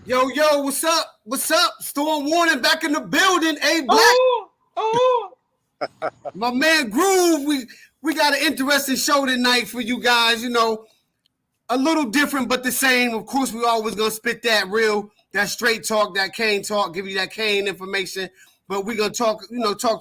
Yo, what's up? What's up? Storm Warning back in the building. Black. Oh. My man Groove. We got an interesting show tonight for you guys. A little different but the same. Of course, we always gonna spit that straight talk, that cane talk, give you that cane information. But we're gonna talk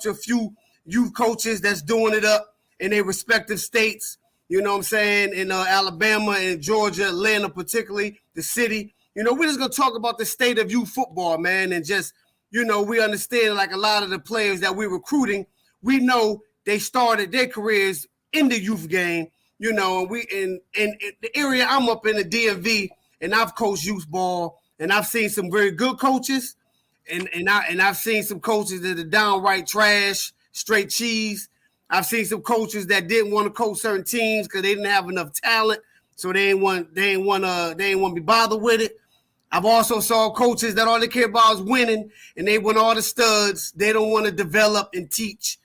to a few youth coaches that's doing it up in their respective states. You know what I'm saying? In Alabama and Georgia, Atlanta, particularly the city. We're just gonna talk about the state of youth football, man, and just we understand like a lot of the players that we're recruiting, we know they started their careers in the youth game. We in the area I'm up in the DMV, and I've coached youth ball, and I've seen some very good coaches, and I've seen some coaches that are downright trash, straight cheese. I've seen some coaches that didn't want to coach certain teams because they didn't have enough talent, so they ain't want to be bothered with it. I've also saw coaches that all they care about is winning, and they want all the studs. They don't want to develop and teach.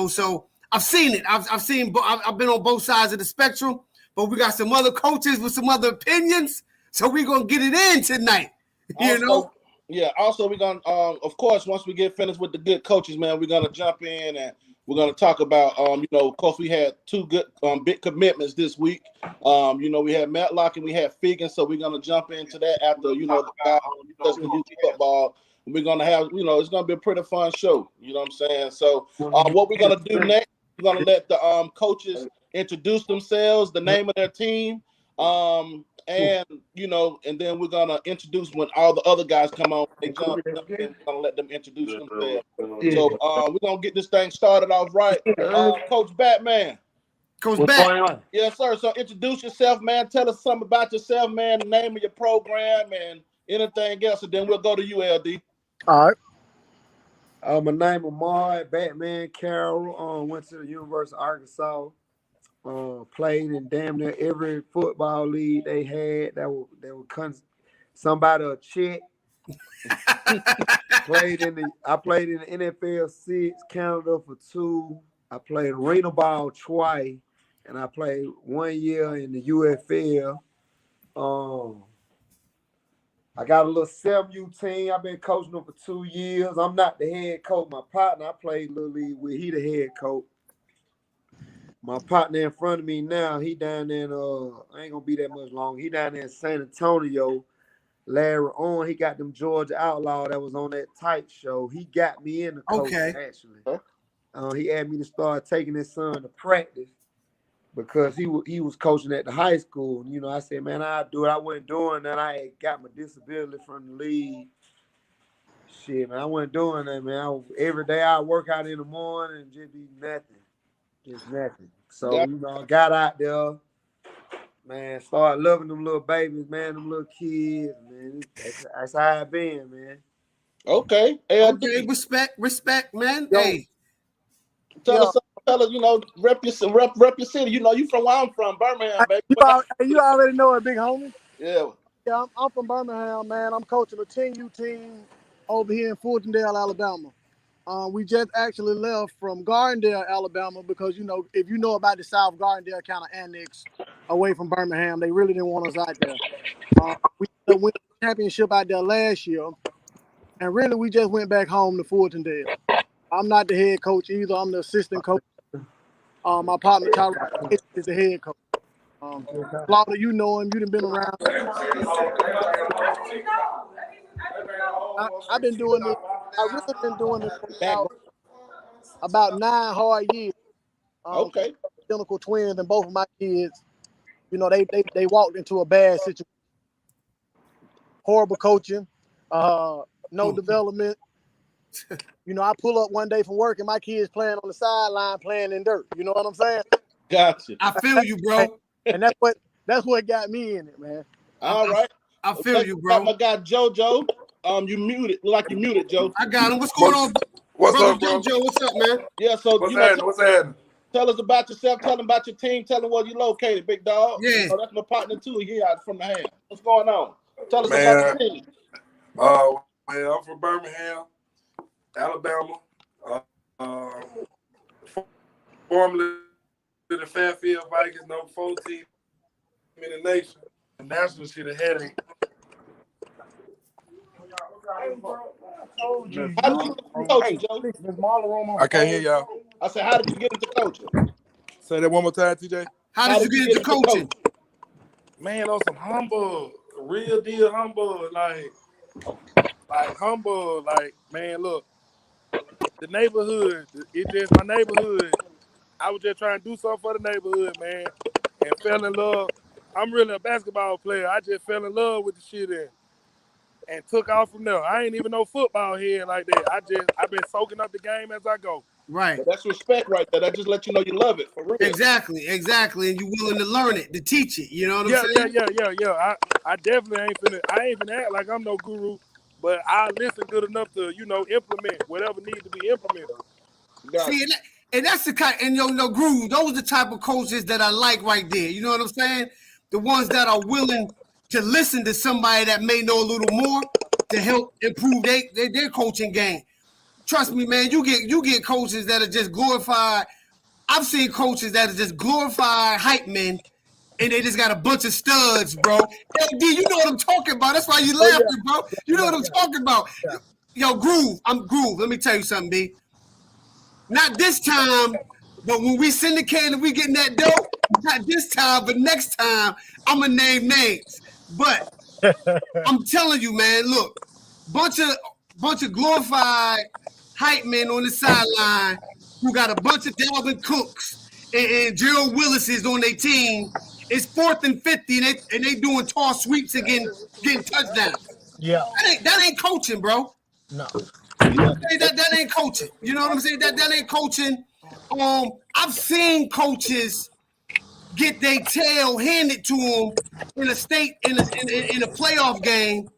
So I've seen it. I've been on both sides of the spectrum, but we got some other coaches with some other opinions, so we're gonna get it in tonight. Yeah. Also, we're gonna, of course, once we get finished with the good coaches, man, we're gonna jump in and we're gonna talk about, of course, we had two good, big commitments this week. We had Matlock and we had Fegan, so we're gonna jump into that after, the guy the youth football. We're gonna have, it's gonna be a pretty fun show. You know what I'm saying? So, what we're gonna do next? We're gonna let the coaches introduce themselves, the name of their team, and then we're gonna introduce when all the other guys come on. They jump in, we're gonna let them introduce themselves. So we're gonna get this thing started off right. Coach Batman. Coach Bat. Yes, sir. So introduce yourself, man. Tell us something about yourself, man. The name of your program and anything else, and then we'll go to you, LD. All right. My name is Mark Batman Carroll. Went to the University of Arkansas. Played in damn near every football league they had. That would somebody a check. I played in the NFL 6, Canada for 2. I played arena ball twice, and I played 1 year in the UFL. I got a little 7U team. I've been coaching them for 2 years. I'm not the head coach. My partner I played Little League with, he the head coach. My partner in front of me now, he down there in, I ain't going to be that much long. He down there in San Antonio. Larry on, he got them Georgia Outlaw that was on that Tight show. He got me in the coaching, actually. He asked me to start taking his son to practice because he was coaching at the high school. I said, man, I'll do it. I wasn't doing that. I had got my disability from the league. Shit, man, I wasn't doing that, man. Every day I work out in the morning and just be nothing. Just nothing. So, I got out there, man, started loving them little babies, man, them little kids, man. That's how I been, man. Okay. Okay, respect, man. Yo. Hey. Tell us, rep your city. You from where I'm from, Birmingham, baby. You already know it, big homie. Yeah. Yeah, I'm from Birmingham, man. I'm coaching a 10U team over here in Fultondale, Alabama. We just actually left from Gardendale, Alabama, because if you know about the South, Gardendale kind of annexed away from Birmingham. They really didn't want us out there. We went to the championship out there last year, and really we just went back home to Fultondale. I'm not the head coach either. I'm the assistant coach. My partner Tyrone is the head coach. Florida, you know him. You done been around. I've been doing this. I really been doing this for about 9 hard years. Okay. Identical twins, and both of my kids, they walked into a bad situation. Horrible coaching, no development. I pull up one day from work and my kids playing on the sideline, playing in dirt. You know what I'm saying? Gotcha. I feel you, bro. And that's what got me in it, man. All right. I feel you, bro. I got JoJo. You muted, you muted, Joe. I got him. What's going on? What's Brother up, bro? JoJo, what's up, man? Yeah, so What's happening? Tell us about yourself. Tell them about your team. Tell them where you located, big dog. Yeah. That's my partner too. He out from the hand. What's going on? Tell us about your team. Well, I'm from Birmingham, Alabama. Formerly the Fairfield Vikings, number 4 team in the nation. The national shit a headache. How did you get into coaching, Joe? I can't hear y'all. I said, how did you get into coaching? Say that one more time, TJ. How did you get into coaching? Man, on some humble, real deal humble, like humble, like, man, look, the neighborhood, it's just my neighborhood. I was just trying to do something for the neighborhood, man, and fell in love. I'm really a basketball player. I just fell in love with the shit and took off from there. I ain't even know football here like that. I've been soaking up the game as I go. Right. But that's respect right there. That just let you know you love it for real. Exactly. And you willing to learn it, to teach it. You know what I'm saying? Yeah. I definitely ain't finna act like I'm no guru, but I listen good enough to, implement whatever needs to be implemented. Gotcha. See, and that's the kind, and Groove, those are the type of coaches that I like right there. You know what I'm saying? The ones that are willing to listen to somebody that may know a little more to help improve their coaching game. Trust me, man, you get coaches that are just glorified. I've seen coaches that are just glorified hype men, and they just got a bunch of studs, bro. LD, you know what I'm talking about. That's why you laughing, bro. You know what I'm talking about. Yeah. Yo, Groove, I'm Groove. Let me tell you something, B. Not this time, but when we syndicate and we getting that dope, not this time, but next time, I'm going to name names. But I'm telling you, man, look, bunch of glorified hype men on the sideline who got a bunch of Dalvin Cooks and Gerald Willis's on their team. It's 4th and 50, and they doing toss sweeps and getting touchdowns. Yeah. That ain't coaching, bro. No. You know what I'm saying? That ain't coaching. You know what I'm saying? That ain't coaching. I've seen coaches get their tail handed to them in a playoff game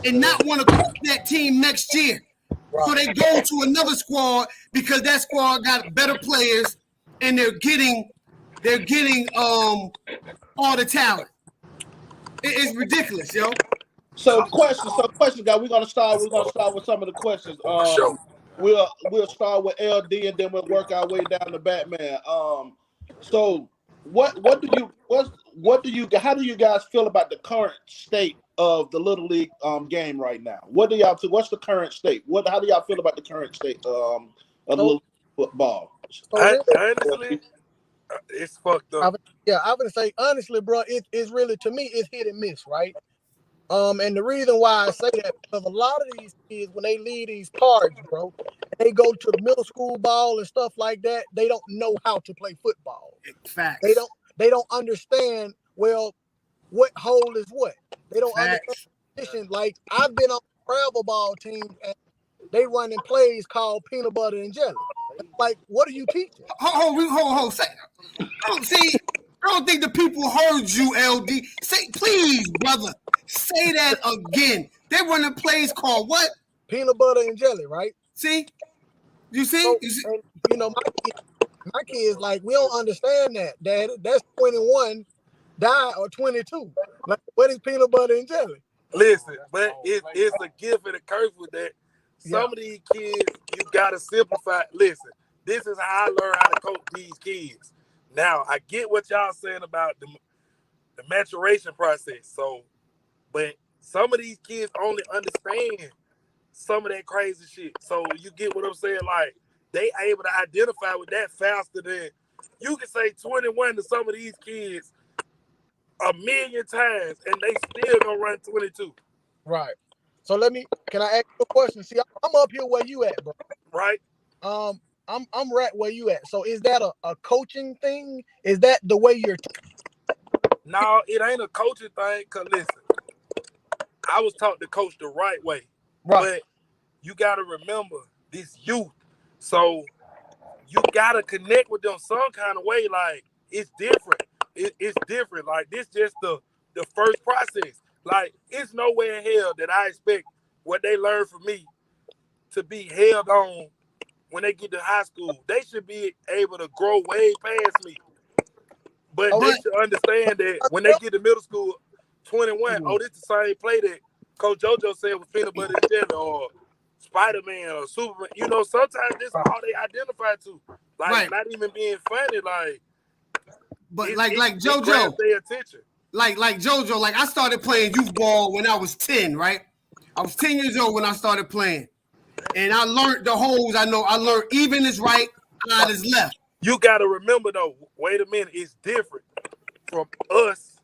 and not want to coach that team next year. Right. So they go to another squad because that squad got better players and they're getting all the talent. It's ridiculous, yo. So questions, guys. We're gonna start with some of the questions. Sure. We'll start with LD and then we'll work our way down to Batman. So how do you guys feel about the current state of the Little League game right now? What's the current state? How do y'all feel about the current state of Little League football? Honestly, it's fucked up. I would say honestly, bro, it's really, to me, it's hit and miss, right? And the reason why I say that, because a lot of these kids, when they leave these parks, bro, they go to the middle school ball and stuff like that, they don't know how to play football. Facts. They don't understand, well, what hole is what. They don't understand position. Like, I've been on travel ball teams and they running plays called peanut butter and jelly. Like, what are you teaching? Hold. See, I don't think the people heard you, LD. Say, please, brother, say that again. They running plays called what? Peanut butter and jelly, right? See? You see? So, and, my kids, like, we don't understand that, Dad. That's 21, die, or 22. Like, what is peanut butter and jelly? Listen, but it's a gift and a curse with that. Some of these kids, you gotta simplify. Listen, this is how I learned how to coach these kids. Now, I get what y'all saying about the maturation process. So, but some of these kids only understand some of that crazy shit. So you get what I'm saying? Like, they able to identify with that faster than you can say 21 to some of these kids 1,000,000 times and they still gonna run 22. Right. So can I ask you a question? See, I'm up here where you at, bro. Right. I'm right where you at. So is that a coaching thing? Is that the way you're No, it ain't a coaching thing, cause listen, I was taught to coach the right way. Right. But you gotta remember this youth. So you gotta connect with them some kind of way. Like, it's different. It's different. Like, this just the first process. Like, it's nowhere in hell that I expect what they learn from me to be held on when they get to high school. They should be able to grow way past me. But they should understand that when they get to middle school, 21, this the same play that Coach JoJo said with peanut butter and jelly or Spider-Man or Superman. You know, sometimes this is all they identify to. Like, not even being funny, like. But like JoJo, their attention. Like JoJo, like, I started playing youth ball when I was 10, right? I was 10 years old when I started playing. And I learned the holes. I learned even is right, odd is left. You got to remember, though, wait a minute, it's different from us.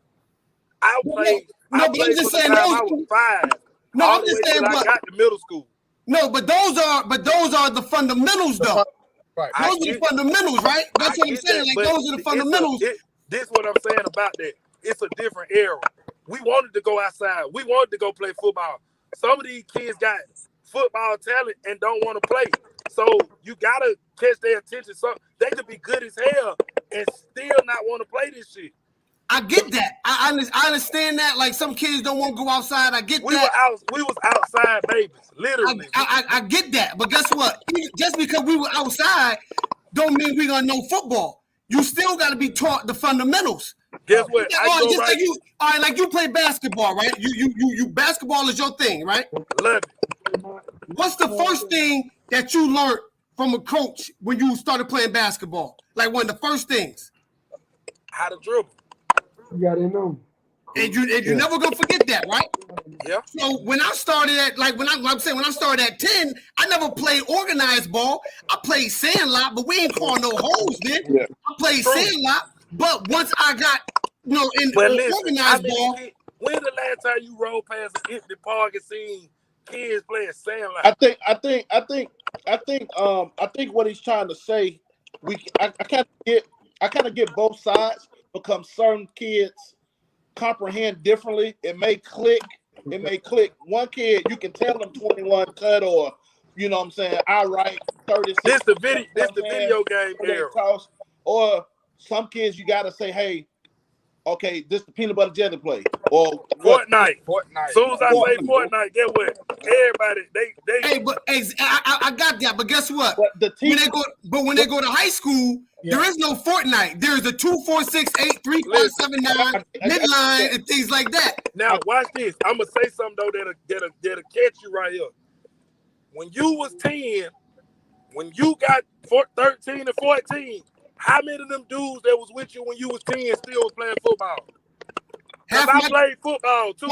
I played but I'm just from the saying, time I was 5 all the way till I got to middle school. No, but those are the fundamentals, though. Right. Those are the fundamentals, right? That's what I'm saying. Like, those are the fundamentals. This is what I'm saying about that. It's a different era. We wanted to go outside. We wanted to go play football. Some of these kids got football talent and don't want to play. So you got to catch their attention. So they could be good as hell and still not want to play this shit. I get that. I understand that. Like, some kids don't want to go outside. I get that. We was outside babies, literally. I get that. But guess what? Just because we were outside don't mean we're going to know football. You still got to be taught the fundamentals. Guess what? Like you play basketball, right? You basketball is your thing, right? Love it. What's the first thing that you learned from a coach when you started playing basketball? Like, one of the first things? How to dribble. You got to know. And you're never gonna forget that, right? Yeah. So when I started when I started at 10, I never played organized ball. I played sandlot, but we ain't calling no holes then. Yeah. I played sandlot, but once I got in organized ball. When the last time you rolled past an empty park and seen kids playing sandlot? I think what he's trying to say, I kind of get both sides, because certain kids comprehend differently. It may click. One kid, you can tell them 21 cut, or you know what I'm saying, I write 36. This the video game era. Or some kids you gotta say, hey, okay, this the peanut butter jelly play. Or Fortnite. As soon as I say Fortnite, get what? Everybody they Hey, but I got that. But guess what? When they go to high school, there is no Fortnite. There's a 2, 4, 6, 8, 3, 5, 7, 9 midline and things like that. Now watch this. I'm gonna say something though that'll catch you right here. When you was 10, when you got 13 and 14, how many of them dudes that was with you when you was 10 still was playing football? Because I played football too.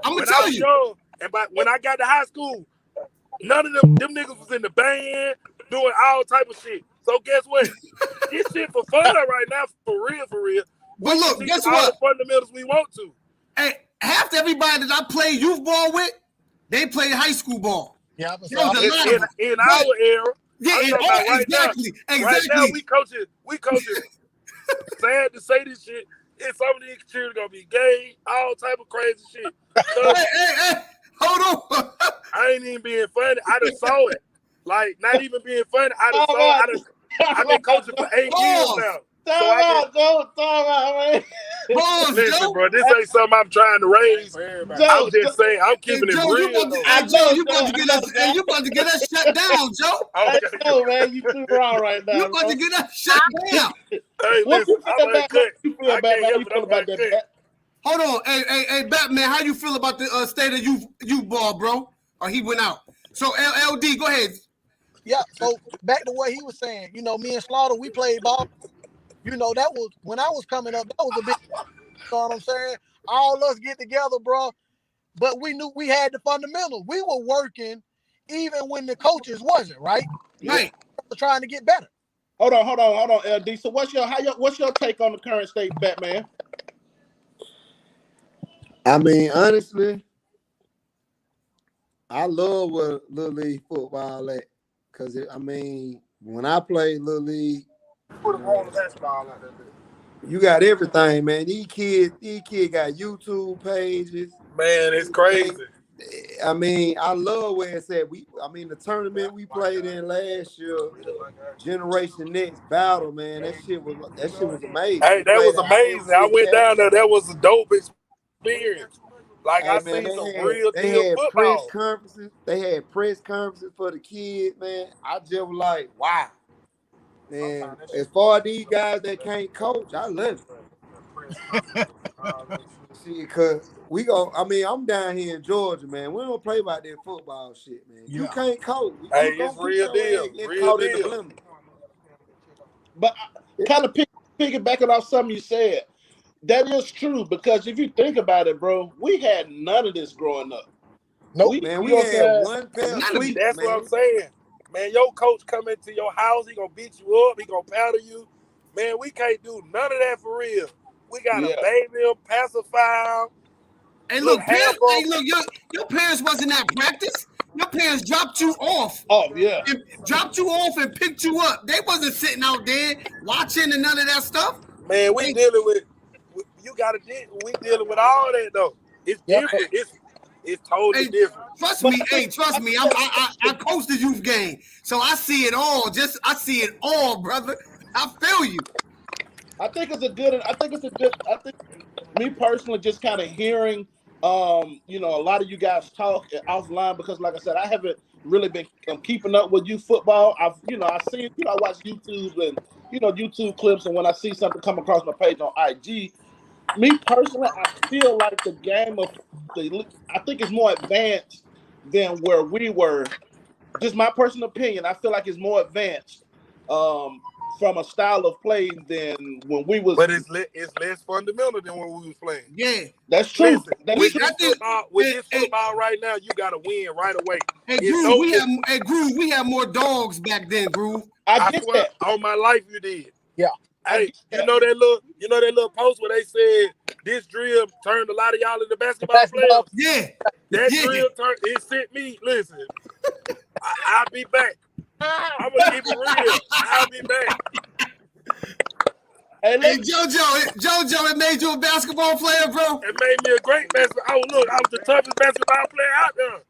I'm gonna tell you. Young, and when I got to high school, none of them niggas was in the band doing all type of shit. So guess what? This shit for fun right now, for real. But look, guess what? All the fundamentals we want to. Hey, half everybody that I played youth ball with, they played high school ball. Yeah, in our era. Yeah, exactly. Right now, we coaching. Sad to say this shit. And some of these kids are gonna be gay, all type of crazy shit. Hey, hold on. I ain't even being funny. I done saw it. Like, not even being funny. I done saw it. I've been coaching for 8 years now. Listen, bro, this ain't something I'm trying to raise. I'm just saying, I'm keeping it real. Joe, you about to get us shut down, Joe. Okay. Joe, man, you too wrong right now. You about to get us shut down. Hey, listen, I'm about that. Hold on, hey, Batman, how you feel about the state of youth ball, bro? Or he went out. So LD, go ahead. Yeah, so back to what he was saying, me and Slaughter, we played ball. That was when I was coming up, that was a big, you know what I'm saying? All us get together, bro. But we knew we had the fundamentals. We were working even when the coaches wasn't, right? Right. Trying to get better. Hold on, LD. So what's your take on the current state, Batman? I mean, honestly, I love what Little League football at. Because, when I played Little League, you got everything, man. These kids got YouTube pages. Man, it's crazy. I love where it's at. The tournament we played in last year, Generation Next Battle, man. That shit was amazing. Hey, that was amazing. I went down there. That was a dope experience. Like, I seen some real deal football. They had press conferences for the kids, man. I just was like, wow. And as far as these guys that can't coach, I love it. See, because I'm down here in Georgia, man. We don't play about that football shit, man. You can't coach. Hey, it's real deal. Real deal. But kind of piggybacking off something you said, that is true, because if you think about it, bro, we had none of this growing up. Nope. Man, you we know what I'm had saying? one pair of None of cleats, That's man. what I'm saying. Man, your coach come into your house, he gonna beat you up, he gonna paddle you. Man, we can't do none of that for real. We gotta Yeah. bathe them, pacify them, Hey, look look, half parents. Hey, up. look, your parents wasn't at practice. Your parents dropped you off. Oh yeah. And dropped you off and picked you up. They wasn't sitting out there watching and none of that stuff. Man, we They, dealing with you gotta we dealing with all that though. It's Yep. different. It's totally hey, different. trust But me. Hey, trust me. I coach the youth game, so I see it all. I see it all, brother. I feel you. I think it's a good. I think me personally, just kind of hearing, you know, a lot of you guys talk offline because, like I said, I haven't really been keeping up with youth football. I see, I watch YouTube and YouTube clips, and when I see something come across my page on IG, me personally, I feel like the game of I think it's more advanced than where we were. Just my personal opinion. I feel like it's more advanced from a style of play than when we was. But it's less fundamental than when we was playing. Yeah. That's true. Listen, That's with true. this football right now, you gotta win right away. Hey, It's Groove, no, we had more dogs back then, Groove. I I get swear that. on my life you did. Yeah. Hey, get that. you know that little post where they said this drill turned a lot of y'all into basketball Basketball. players. Yeah. That Yeah. drill it sent me. Listen, I'll be back. I'm gonna keep it real. I'll be back. Hey, Hey, look, JoJo, it made you a basketball player, bro. It made me a great basketball. Oh, look, I was the toughest basketball player out there.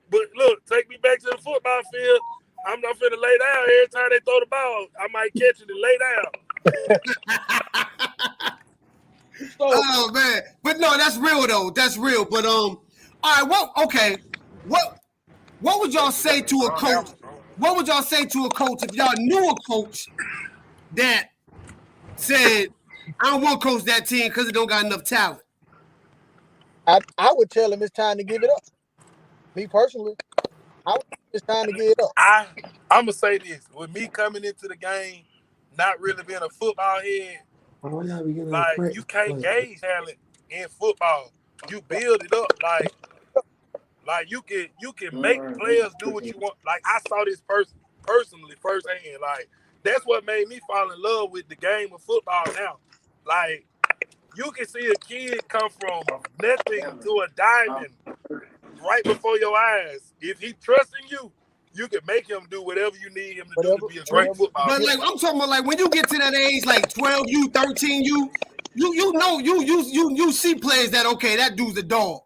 But look, take me back to the football field. I'm not finna lay down every time they throw the ball. I might catch it and lay down. so Oh man, but no, that's real though. That's real. But all right. Well, okay. What would y'all say to a coach? What would y'all say to a coach if y'all knew a coach that said, "I don't want to coach that team because it don't got enough talent"? I would tell him it's time to give it up. Me personally, it's time to give it up. I'm gonna say this: with me coming into the game, not really being a football head, like you can't gauge talent in football. You build it up, like you can make players do what you want. Like I saw this personally firsthand. Like that's what made me fall in love with the game of football now. Like you can see a kid come from nothing to a diamond right before your eyes. If he trusting you, you can make him do whatever you need him to do to be a great football But player. like I'm talking about, like when you get to that age, like 12, 13, you see players that okay, that dude's a dog,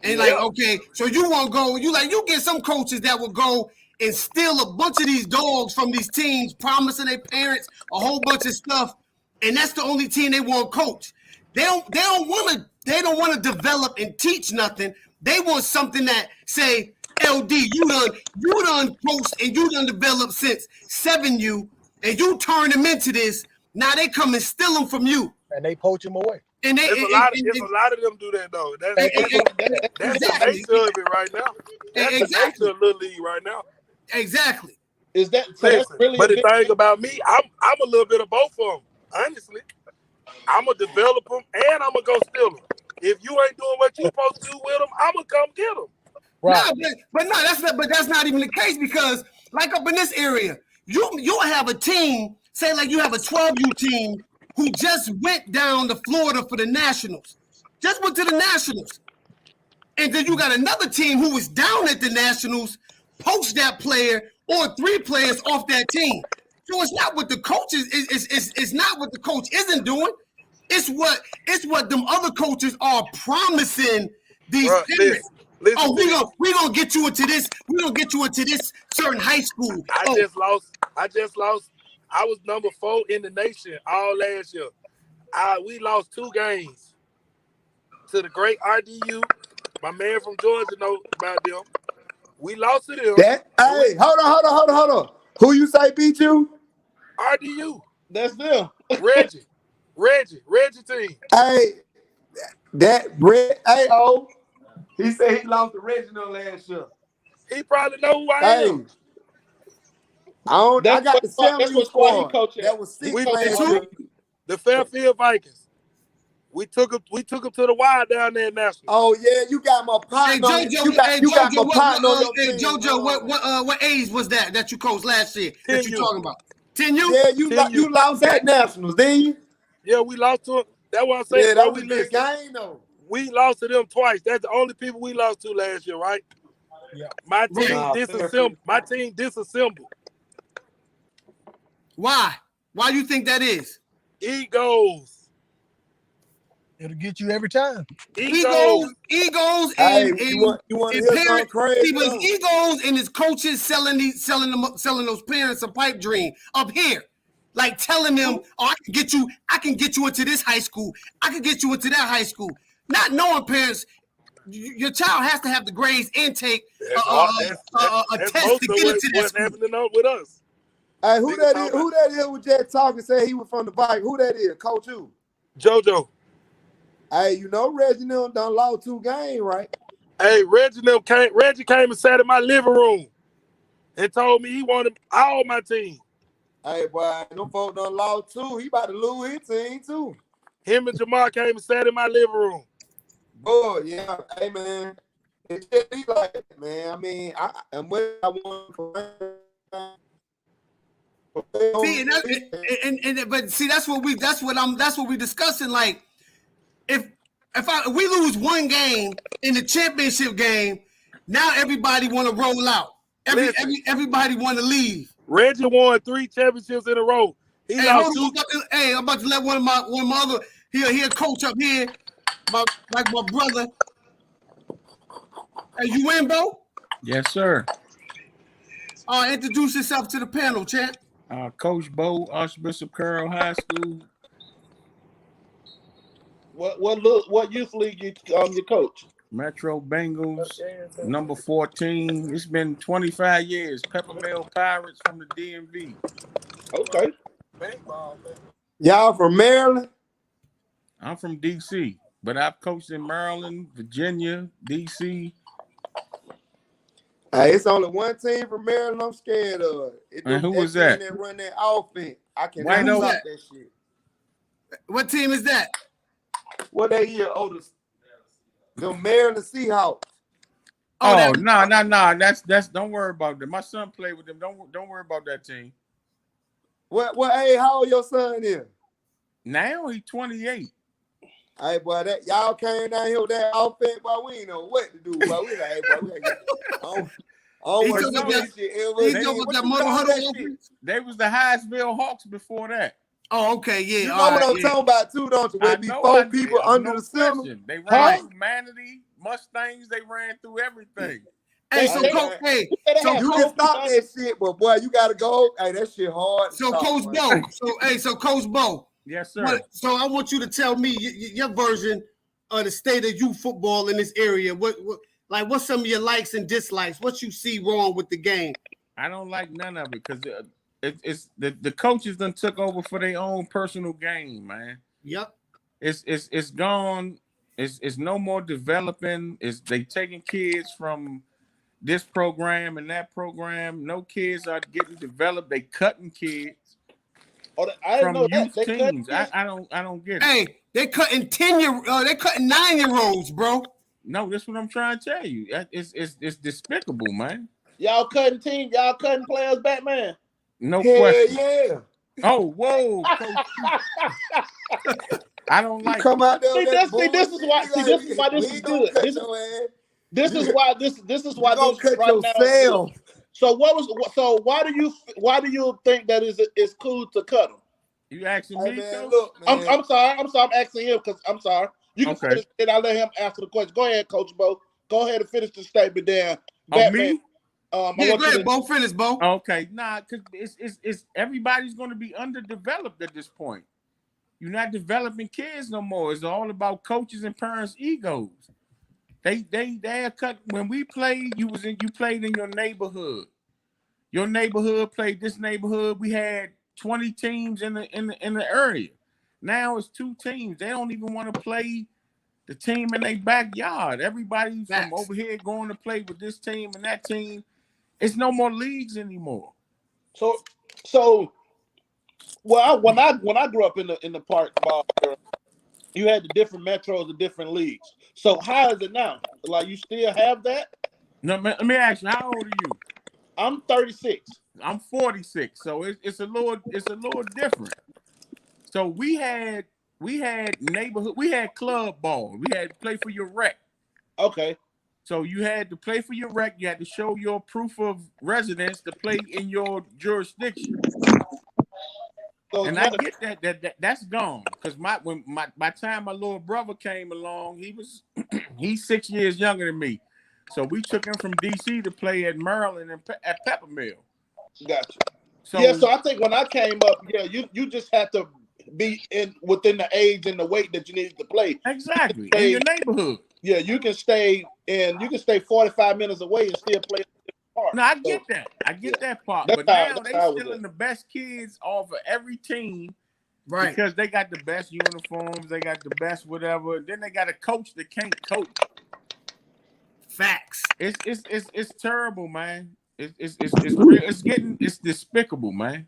and like okay, so you want to go, you get some coaches that will go and steal a bunch of these dogs from these teams, promising their parents a whole bunch of stuff, and that's the only team they want to coach. They don't want to develop and teach nothing. They want something that say, LD, you done coached and you done developed since 7U, and you turn them into this. Now they come and steal them from you, and they poach him away. And There's a lot of them do that though. That's the nature of it right now. That's the nature of Little League right now. Exactly. Is that so? That's really but the thing about me, I'm a little bit of both of them. Honestly, I'm gonna develop them and I'm gonna go steal them. If you ain't doing what you supposed to do with them, I'm gonna come get them. Right. No, that's not even the case, because like up in this area, you'll have a team, say like you have a 12U team who just went down to Florida for the Nationals. Just went to the Nationals. And then you got another team who was down at the Nationals, poached that player or 3 players off that team. So it's not what the coach it's not what the coach isn't doing. It's what them other coaches are promising these parents. Listen, we gonna get you into this. We gonna get you into this certain high school. I just lost. I was number 4 in the nation all last year. We lost 2 games to the great RDU. My man from Georgia know about them. We lost to them. Hey, hold on. Who you say beat you? RDU. That's them. Reggie team. Hey, he said he lost to Reginald last year. He probably know who I am. I got the 7U squad. That was 6 we last year. The Fairfield Vikings. We took him to the wire down there in National. Oh yeah, you got my partner. Hey Jojo, you got my partner on your hey team. Jojo, what age was that you coached last year? 10 That you years. talking about? 10 years? Yeah, 10 you lost at Nationals, didn't you? Yeah, we lost to him. That's what I'm saying. Yeah, Bro, that was a good game though. We lost to them twice. That's the only people we lost to last year, right? Yeah. My team Nah, disassembled. My team disassembled. Why? Why you think that is? Egos. It'll get you every time. Egos, Hey, and you want to and hear something parents. crazy? See, but his egos and his coaches selling those parents a pipe dream up here, like telling them, "Oh, I can get you into this high school. I can get you into that high school." Not knowing parents, your child has to have the grades and take a That's test most to of get into that what's school. happening with us. Hey, who that is with that talking? Say he was from the bike. Who that is? Coach who? JoJo. Hey, you know Reggie done lost 2 games, right? Hey, Reggie came and sat in my living room and told me he wanted all my team. Hey, boy, them folks done lost 2. He about to lose his team too. Him and Jamar came and sat in my living room. Boy, yeah, hey man, it just be like that, man. I mean, and what I want. See, but see, that's what we discussing. Like, if we lose 1 game in the championship game, now everybody want to roll out. Everybody want to leave. Reggie won 3 championships in a row. He lost 2. I'm about to let one of my other here coach up here, my brother. Hey, you in, bro? Yes, sir. Introduce yourself to the panel, champ. Coach Bo, Archbishop Carroll High School. What youth league you coach? Metro Bengals, number 14. It's been 25 years. Peppermill Pirates from the DMV. Okay. Y'all from Maryland? I'm from D.C., but I've coached in Maryland, Virginia, D.C. Hey, it's only one team from Maryland I'm scared of. And who was that? That run that offense. I cannot White Oak. stop that shit. What team is that? What they here, Otis? The Maryland Seahawks. Oh, no. That's don't worry about them. My son played with them. Don't worry about that team. What hey, how old your son is? Now he's 28. Hey, boy, that y'all came down here with that offense, boy. We ain't know what to do, boy. We like, hey, boy, we gotta get, I don't want to do this shit ever. They was the Hyattsville Hawks before that. Oh, okay, yeah. You know what I'm talking about too, don't you? Where before people under the center. They ran through Manatee, Mustangs. They ran through everything. Hey, so Coach, you can stop that shit, but boy, you gotta go. Hey, that shit hard. So Coach Bo, so Coach Bo. Yes, sir. So I want you to tell me your version of the state of youth football in this area. What's some of your likes and dislikes? What you see wrong with the game? I don't like none of it because it's the coaches done took over for their own personal game, man. Yep. It's gone. It's no more developing. They taking kids from this program and that program. No kids are getting developed. They cutting kids. Oh, I didn't know youth that. teams. I don't get it. Hey, they cutting 9-year-olds, bro. No, that's what I'm trying to tell you. It's despicable, man. Y'all cutting players back, man. No question. Yeah. Oh, whoa. I don't like come out there. This is why this is good. This is why this is right now. So why do you think that it's cool to cut them? You asking me? Man, look, man. I'm sorry. I'm asking him because I'm sorry. You can finish it. I'll let him answer the question. Go ahead, Coach Bo. Go ahead and finish the statement there. Me? Go ahead, Bo. Finish, Bo. Okay, because it's everybody's going to be underdeveloped at this point. You're not developing kids no more. It's all about coaches and parents' egos. They are cut. When we played, you played in your neighborhood. Your neighborhood played this neighborhood. We had 20 teams in the area. Now it's 2 teams. They don't even want to play the team in their backyard. Everybody's from over here going to play with this team and that team. It's no more leagues anymore. So when I grew up in the park ball era, you had the different metros, the different leagues. So how is it now? Like you still have that? No, let me ask you, how old are you? I'm 36. I'm 46, so it's a little different. So we had neighborhood, we had club ball. We had to play for your rec. Okay. So you had to play for your rec. You had to show your proof of residence to play in your jurisdiction. So And I get that's gone because by time my little brother came along, he's 6 years younger than me. So we took him from DC to play at Maryland and at Peppermill. Gotcha. So so I think when I came up, you just had to be within the age and the weight that you needed to play. Exactly. In your neighborhood. Yeah, you can stay 45 minutes away and still play. No, I get that. I get that part. But now they stealing the best kids off of every team, right? Because they got the best uniforms, they got the best whatever. Then they got a coach that can't coach. Facts. It's terrible, man. It's real. It's despicable, man.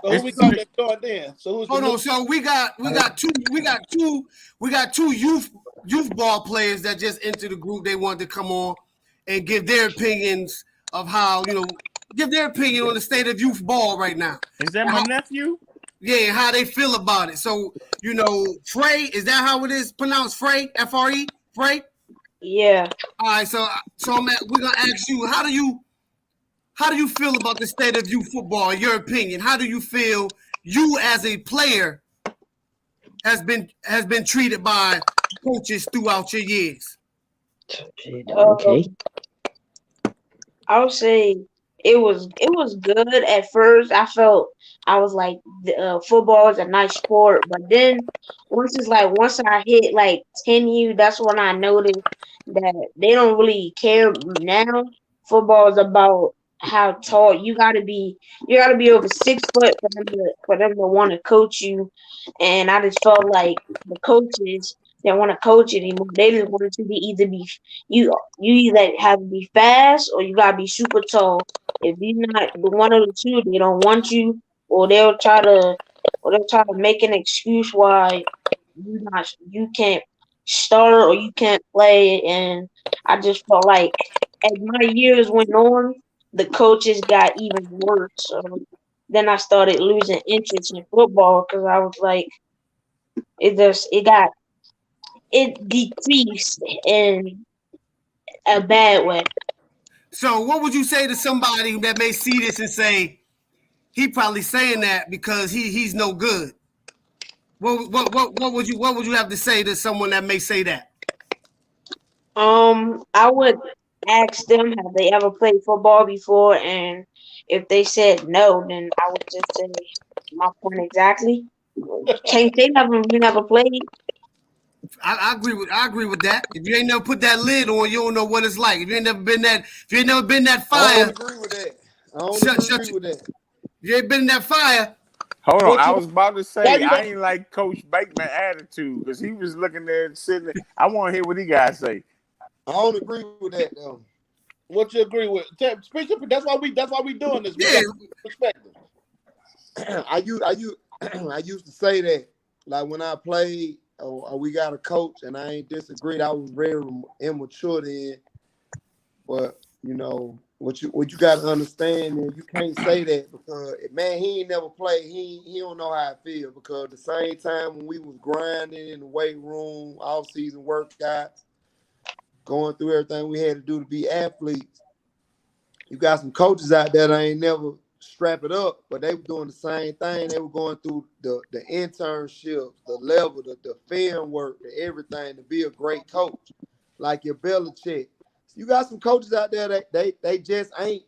So who we got that going then? So who's hold on? So we got two youth ball players that just entered the group. They wanted to come on and give their opinions of how, give their opinion on the state of youth ball right now. Is that my nephew? Yeah, how they feel about it. So, Frey, is that how it is pronounced? Frey, F-R-E, Frey? Yeah. All right, so we're gonna ask you, how do you feel about the state of youth football, in your opinion? How do you feel you as a player has been treated by coaches throughout your years? Okay. I would say it was good at first. I felt I was like, football is a nice sport, but then once I hit like 10U, that's when I noticed that they don't really care now. Football is about how tall you gotta be. You gotta be over 6 foot for them to want to coach you. And I just felt like the coaches didn't want to coach anymore. They just wanted to you either have to be fast or you gotta be super tall. If you're not one of the two, they don't want you, or they'll try to make an excuse why you can't start or you can't play. And I just felt like as my years went on, the coaches got even worse. So then I started losing interest in football because I was like, it decreased in a bad way. So what would you say to somebody that may see this and say, he probably saying that because he's no good? What would you have to say to someone that may say that? I would ask them, have they ever played football before? And if they said no, then I would just say my point exactly. Can't say you never played. I agree with that. If you ain't never put that lid on, you don't know what it's like. If you ain't never been that fire. I don't agree with that. You ain't been in that fire. Hold on, I was about to say I ain't like Coach Bateman attitude because he was looking there and sitting there. I want to hear what he got to say. I don't agree with that though. What you agree with? Speak up. That's why we doing this. Yeah. Perspective. I used to say that, like when I played, we got a coach, and I ain't disagreed. I was very immature then, but what you got to understand is you can't say that because man, he ain't never played. He don't know how I feel because at the same time when we was grinding in the weight room, off season workouts, going through everything we had to do to be athletes, you got some coaches out there that ain't never strap it up, but they were doing the same thing. They were going through the internships, the level, the film work, the everything to be a great coach, like your Belichick. You got some coaches out there that they just ain't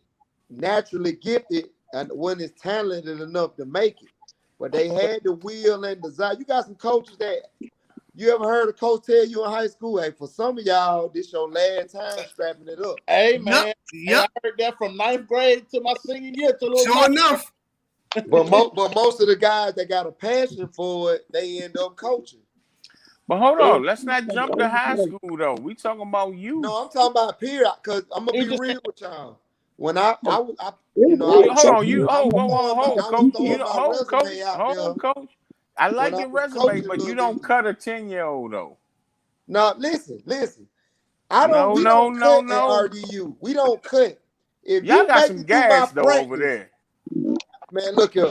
naturally gifted and when it's talented enough to make it, but they had the will and desire. You got some coaches that you ever heard a coach tell you in high school, hey, for some of y'all, this your last time strapping it up. Hey, man. Yep. I heard that from 9th grade to my senior year. Sure enough. But most of the guys that got a passion for it, they end up coaching. But hold on, let's not jump to high school though. We talking about you. No, I'm talking about period. Because I'm gonna be real with y'all. When I hold on, coach. I when like I your was resume, coaching but you Little don't League. cut a 10-year-old though. No, listen. We No. don't cut at RDU. We don't cut. If Y'all you got make some it through my gas though over practice, there. man, look here.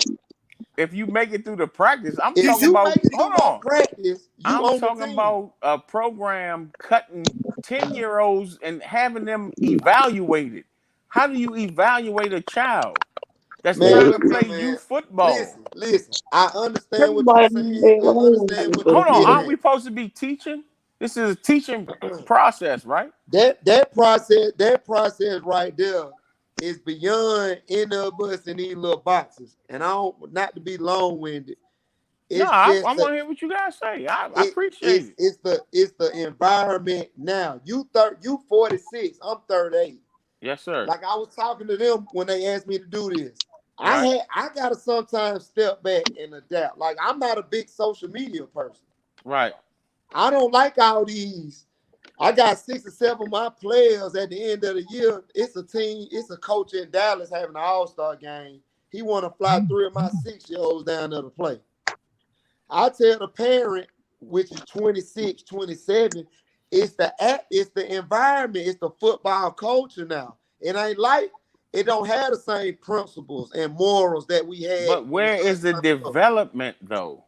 If you make it through the practice, I'm If talking you about. make it through Hold my on. practice, you I'm on the talking team. about a program cutting 10-year-olds and having them evaluated. How do you evaluate a child that's Man, trying to look play here, man. youth football? Listen. I understand what you're Everybody saying. been I understand what Hold you're on, getting aren't we at. supposed to be teaching? This is a teaching process, right? That process right there is beyond any of us in these little boxes. And I don't, not to be long-winded. No, It's I just want to hear what you guys say. I appreciate it. it's the environment now. You 46, I'm 38. Yes, sir. Like I was talking to them when they asked me to do this. Right. I gotta sometimes step back and adapt. Like I'm not a big social media person. Right. I don't like all these. I got 6 or 7 of my players at the end of the year. It's a team, it's a coach in Dallas having an all-star game. He want to fly 3 of my 6-year-olds down there to play. I tell the parent, which is 26, 27, it's the environment, it's the football culture now. It ain't like it don't have the same principles and morals that we had. But where is the development though?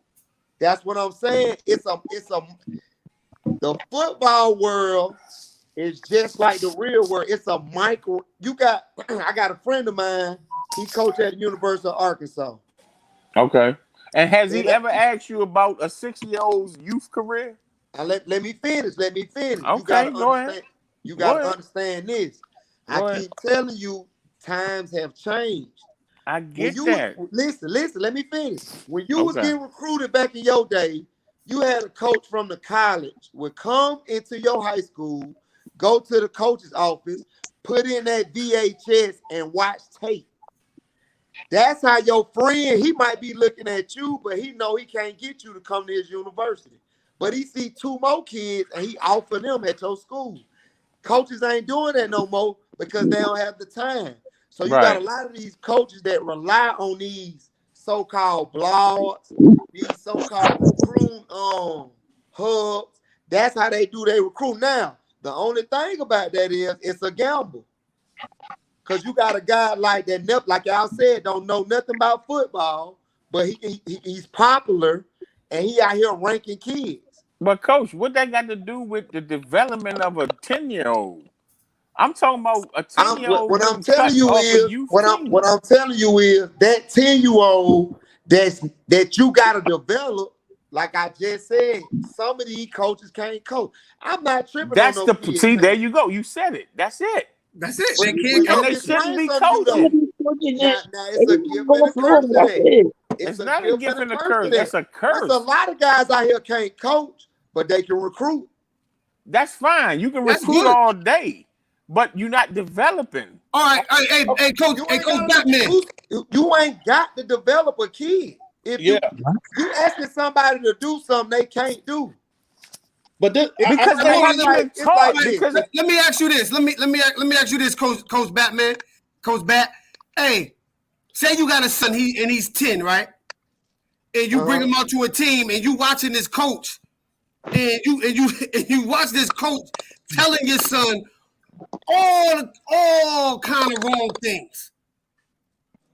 That's what I'm saying. The football world is just like the real world. It's a micro. I got a friend of mine. He coached at the University of Arkansas. Okay. And has he ever asked you about a 6-year-old's youth career? Let me finish. Okay, go ahead. You gotta understand this. I keep telling you, times have changed. I get that. Listen, let me finish. When you was getting recruited back in your day, you had a coach from the college would come into your high school, go to the coach's office, put in that VHS and watch tape. That's how your friend, he might be looking at you, but he know he can't get you to come to his university. But he see 2 more kids and he offer them at your school. Coaches ain't doing that no more because they don't have the time. So you got a lot of these coaches that rely on these so-called blogs, these so-called recruit hubs. That's how they do their recruit. Now, the only thing about that is it's a gamble. Because you got a guy like that, like y'all said, don't know nothing about football, but he's popular and he out here ranking kids. But coach, what that got to do with the development of a 10-year-old? I'm talking about a 10-year-old. What I'm telling you is that 10-year-old that you gotta develop. Like I just said, some of these coaches can't coach. I'm not tripping. See, there you go. You said it. That's it. That's it. They can't And they shouldn't be coaching. Now it's a gift and a curse to that. It's not a gift and a curse. That's a curse. There's a lot of guys out here can't coach, but they can recruit. That's fine. You can recruit all day, but you're not developing. All right. Hey, coach Batman. You ain't got to develop a kid. If you asking somebody to do something they can't do. But because they haven't been taught. Let me ask you this. Let me ask you this, Coach Batman. Coach Bat. Hey, say you got a son, he's 10, right? And you bring him out to a team and you watching this coach, and you watch this coach telling your son all kind of wrong things.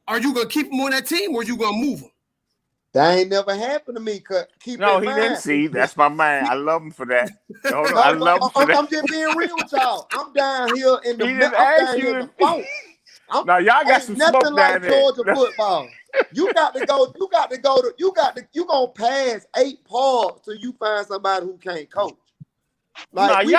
Are you gonna keep him on that team or are you gonna move him? That ain't never happened to me. He didn't see. That's my man. I love him for that. Hold on, I love him for that. I'm just being real with y'all. I'm down here in the phone. Now y'all got some smoke down like there. Georgia football. You gonna pass 8 parts till you find somebody who can't coach. Like we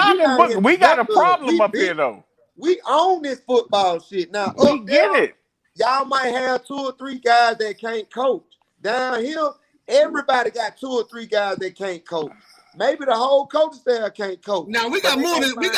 got a problem up here though. We own this football shit now. We get it. Y'all might have 2 or 3 guys that can't coach. Down here, everybody got 2 or 3 guys that can't coach. Maybe the whole coaching staff can't coach. Now we got more than we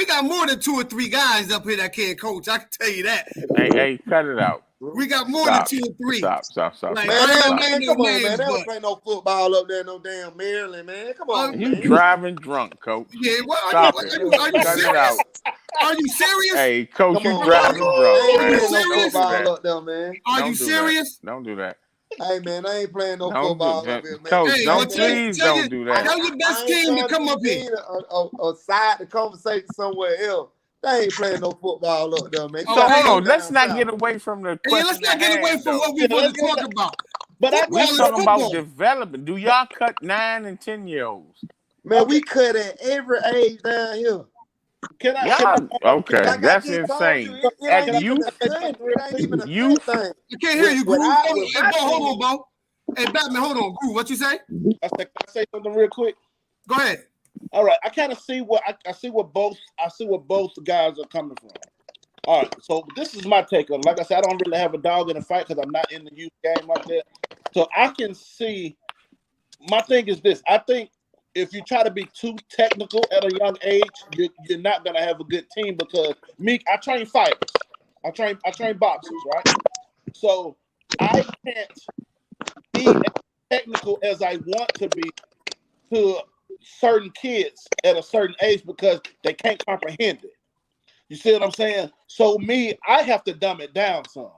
got more than 2 or 3 guys up here that can't coach. I can tell you that. Hey, cut it out. We got more than 2 or 3. Stop. Like, man, come on, man. They don't play no football up there, no damn Maryland, man. Come on, you driving drunk, coach. Yeah, what? Are you serious? Are you serious? Hey, coach, you driving drunk, man. No football up there, man. Are you serious? Don't do that. Hey man, I ain't playing no Don't do football that. up here, man. Coach, Hey, don't well, please tell don't do that. your best I ain't team to trying come to up be here. mean or side the conversation somewhere else. They ain't playing no football up there, man. You So Okay. gotta hold go on. Let's down not south. get away from the Hey, let's question not at get away hand, from though. what we want to talk about. But I We Football is talking about football. development. Do y'all cut 9 and 10-year-olds? Man, we cut at every age down here. can I Y'all okay? Like I That's just told you, insane. it At ain't even youth, a cut. It ain't even a youth, cut thing. I can't hear you, Groove. With Hey, my Bo, hold on, team, Bo. Hey, Batman, hold on. Groove, what you say? I said, can I say something real quick? Go ahead. All right, I kind of see what I see what both guys are coming from. All right, so this is my take on it. Like I said, I don't really have a dog in the fight because I'm not in the youth game like that. So I can see. My thing is this: I think if you try to be too technical at a young age, you're not gonna have a good team because I train fighters, I train boxers, right? So I can't be as technical as I want to be to certain kids at a certain age because they can't comprehend it. You see what I'm saying? So I have to dumb it down some.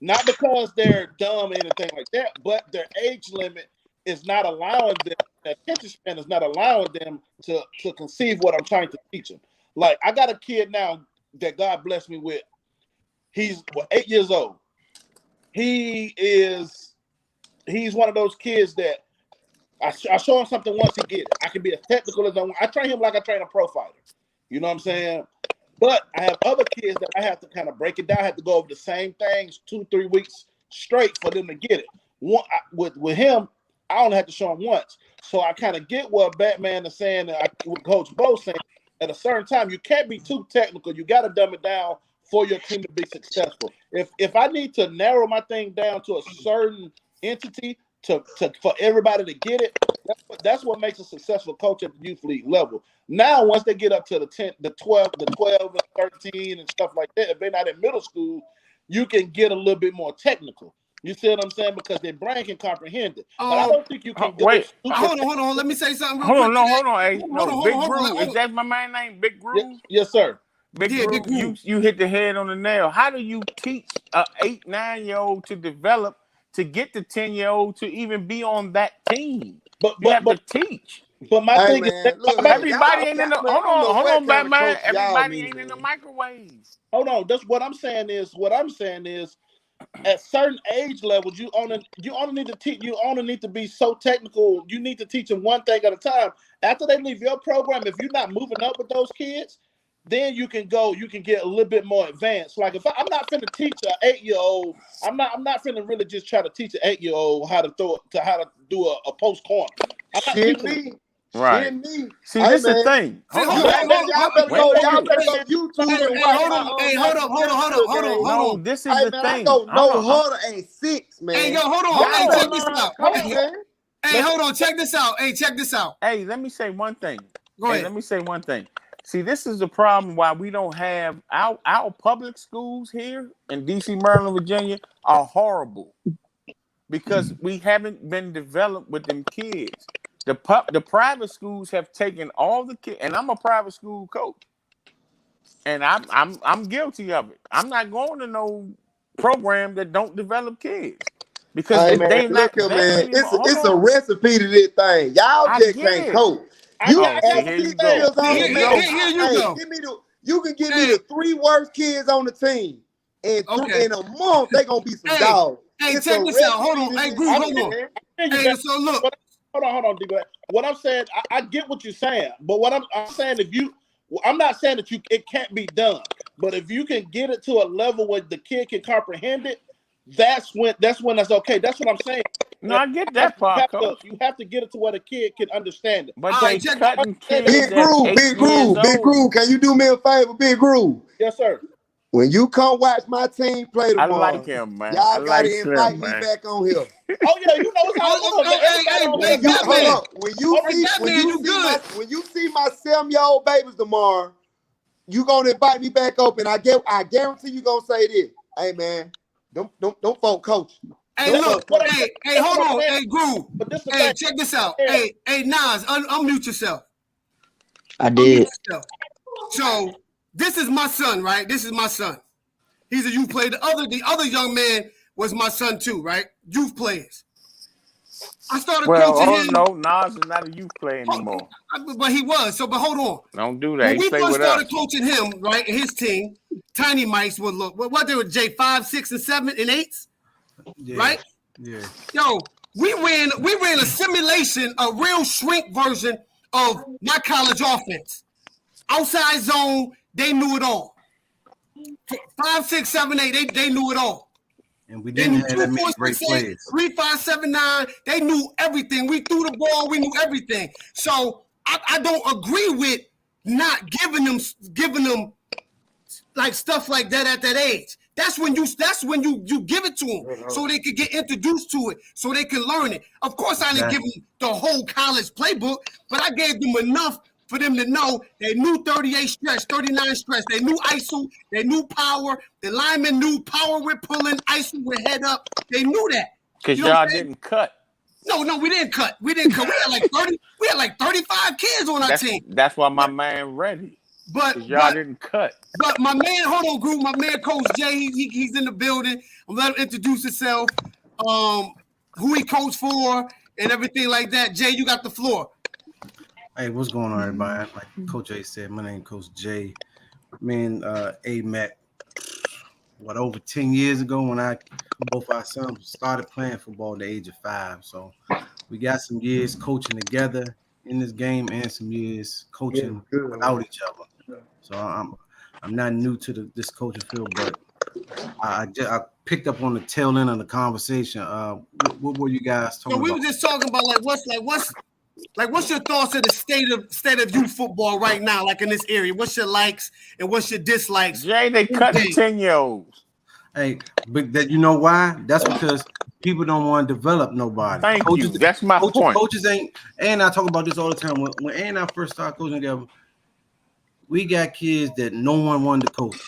Not because they're dumb or anything like that, but their age limit is not allowing them, their attention span is not allowing them to conceive what I'm trying to teach them. Like I got a kid now that God blessed me with. He's 8 years old. He's one of those kids that I show him something once he get it. I can be as technical as I want. I train him like I train a pro fighter. You know what I'm saying? But I have other kids that I have to kind of break it down. I have to go over the same things 2-3 weeks straight for them to get it. With him, I only have to show him once. So I kind of get what Batman is saying, and what Coach Bo saying. At a certain time, you can't be too technical. You got to dumb it down for your team to be successful. If I need to narrow my thing down to a certain entity for everybody to get it, that's what makes a successful coach at the youth league level. Now, once they get up to the 10, the 12, and 13 and stuff like that, if they're not in middle school, you can get a little bit more technical. You see what I'm saying? Because their brain can comprehend it. But I don't think you can go. Wait. Hold on. Let me say something real Hold quick. on. Hold on. Hey, Big hold Groove. on. Is that my man name? Big Groove? Yes, sir. Big Yeah, Groove. Big Groove. You hit the head on the nail. How do you teach a 8-9-year-old to develop to get the 10-year-old to even be on that team? You have to teach. But my hey thing man, is, look, Everybody y'all, ain't in the man, I don't know hold what on, kind of Batman. coach y'all Everybody be, ain't in the man. microwave. hold on. That's what I'm saying is at certain age levels, you only need to teach. You only need to be so technical. You need to teach them one thing at a time. After they leave your program, if you're not moving up with those kids, then you can get a little bit more advanced. Like if I'm not finna teach an 8-year-old, I'm not finna really just try to teach an 8-year-old how to do a post corner. I'm not teaching them. Right. See, Hey this is the man, thing. See, Hold hold on. on. y'all better Wait, go. wait, Y'all wait. better go YouTube Hey, and watch hold my on. Hey, national championship game. No, this is Hey the man, I thing. go no Hold on. harder at 6, man. Hey, yo, hold on. Hold Hey, on. check Y'all this better learn how to out. coach, man. Hey, hold on. Check this out. Hey, check this out. Hey, let me say one thing. Go ahead. Let me say one thing. See, this is the problem why we don't have our public schools here in DC, Maryland, Virginia are horrible because we haven't been developed with them kids. The private schools have taken all the kids, and I'm a private school coach, and I'm guilty of it. I'm not going to no program that don't develop kids because Hey if man, they not look here, there man. anymore, hold It's a on. recipe to this thing. Y'all I just get can't it. coach. I You got see, at here 6 you go. years old, Here you man. go. Here you Hey, go. you can give me the 3 worst kids on the team, and Okay. in a month they gonna be some Hey, dogs. hey, It's check a this out. Hold recipe on. to Hey, this Groove, hold shit, on. man. Hey, so look. Hold on, D-Black. What I'm saying, I get what you're saying, but what I'm saying, I'm not saying that it can't be done, but if you can get it to a level where the kid can comprehend it, that's when that's okay. That's what I'm saying. No, I get that part, coach. You have to get it to where the kid can understand it. But All they right, check. cutting kids Big at Groove, 8 Big years Groove, Big old. Groove. Can you do me a favor, Big Groove? Yes, sir. When you come watch my team play I like tomorrow, him, man. I y'all like gotta invite Slim, me man. back on here. Oh yeah, you know it's all love. Man. Everybody on Hey, When you here. hold Batman. up, when you see my 7-year-old babies tomorrow, you gonna invite me back up, and I guarantee you gonna say this. Hey man, don't folk coach. Hey, Don't look. folk coach. Hey, hold on. Hey, Groove. But this the Hey, thing. check this out. Hey, Nas, unmute yourself. I did. So this is my son, right? This is my son. He's a youth player. The other young man was my son too, right? Youth players. I started Well, coaching oh him. no, Nas is not a youth player anymore. But he was. So, but hold on. Don't do that. When He we play first with started us. coaching him, right, his team, Tiny Mice would look. What they were, Jay, 5, 6, and 7, and 8s, right? Yeah. Yo, we ran a simulation, a real shrink version of my college offense. Outside zone, they knew it all. 5, 6, 7, 8, they knew it all. And we didn't have that many great players. 3, 5, 7, 9. They knew everything. We threw the ball. We knew everything. So I don't agree with not giving them like stuff like that at that age. That's when you give it to them so they could get introduced to it, so they can learn it. Of course, I didn't give them the whole college playbook, but I gave them enough for them to know they knew 38 stretch, 39 stretch. They knew ISO. They knew power. The linemen knew power with pulling, ISO with head up. They knew that. Because y'all didn't cut. No, we didn't cut. We had like 30. We had like 35 kids on our team. That's why my man ready. But y'all didn't cut. But my man, hold on, group. My man, Coach Jay, he's in the building. I'm let him introduce himself, who he coached for, and everything like that. Jay, you got the floor. Hey, what's going on, everybody? Like Coach A said, my name is Coach Jay. Man, A-Mac, over 10 years ago when both our sons started playing football at the age of 5. So we got some years coaching together in this game and some years coaching without each other. So I'm not new to this coaching field, but I picked up on the tail end of the conversation. What were you guys talking about? We were just talking about what's your thoughts of the state of youth football right now, like in this area? What's your likes and what's your dislikes? Jay, they cut the 10-year-olds. Hey, but that you know why? That's because people don't want to develop nobody. Thank you. That's my point. Coaches ain't, and I talk about this all the time. When A and I first started coaching together, we got kids that no one wanted to coach.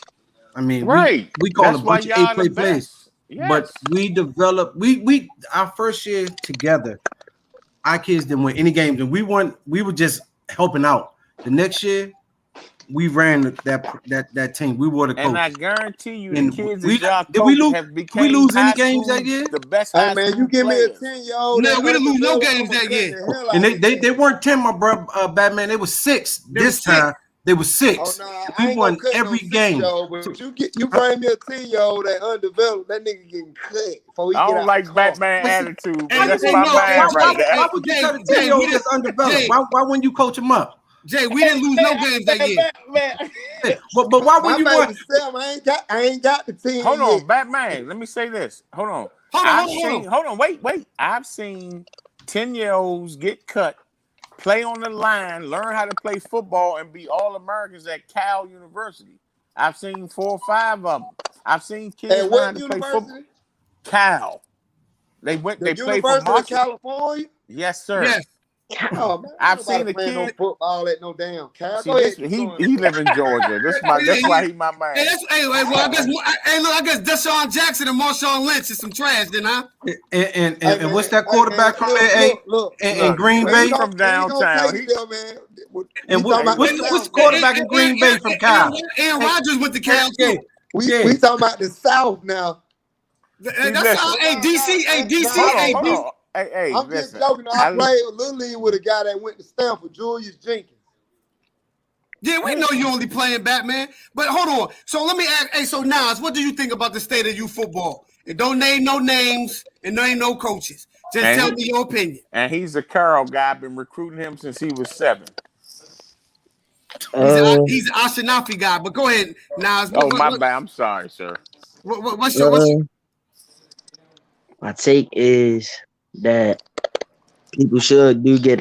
I mean, right. We call a bunch of A-play plays. Yes. But we developed. We our first year together, our kids didn't win any games, and we were just helping out. The next year, we ran that team. We were the coach. And I guarantee you, the kids have become. We lose any games that year? The best. Hey man, you give me a 10-year-old. No, we didn't lose no games that year. And they weren't 10, my bro. Batman. They were 6 this time. They were 6. Oh, we won every game. But you bring me a 10-year-old that undeveloped, that nigga getting cut. I don't like Batman attitude. That's my man right there. Why would you cut a 10-year-old that's undeveloped? Why wouldn't you coach him up? Jay, we didn't lose no games that year. But why would you want? I ain't got the team. Hold on, Batman. Let me say this. Hold on. Hold on. Wait. I've seen 10-year-olds get cut, play on the line, learn how to play football, and be All-Americans at Cal University. I've seen 4 or 5 of them. I've seen kids learn to play football. Cal. They played for University of California. Yes, sir. Yes. Oh, man, I've seen the kid no football at no damn Cal. He live in Georgia. That's why he my man. I guess Deshaun Jackson and Marshawn Lynch is some trash, then, huh? And what's that quarterback from in Green Bay from downtown? And what's the quarterback in Green Bay from Cal? Aaron Rodgers went to Cal too. We talking about the South now. That's how. DC. Hey, I'm just joking. I played Little League with a guy that went to Stanford, Julius Jenkins. Yeah, we know you only playing Batman. But hold on. So let me ask, hey, so Nas, what do you think about the state of youth football? And don't name no names and name no coaches. Just tell me your opinion. And he's a Carroll guy. I've been recruiting him since he was 7. He's an Ashinafi guy, but go ahead, Nas. My bad. I'm sorry, sir. What's your my take is that people do get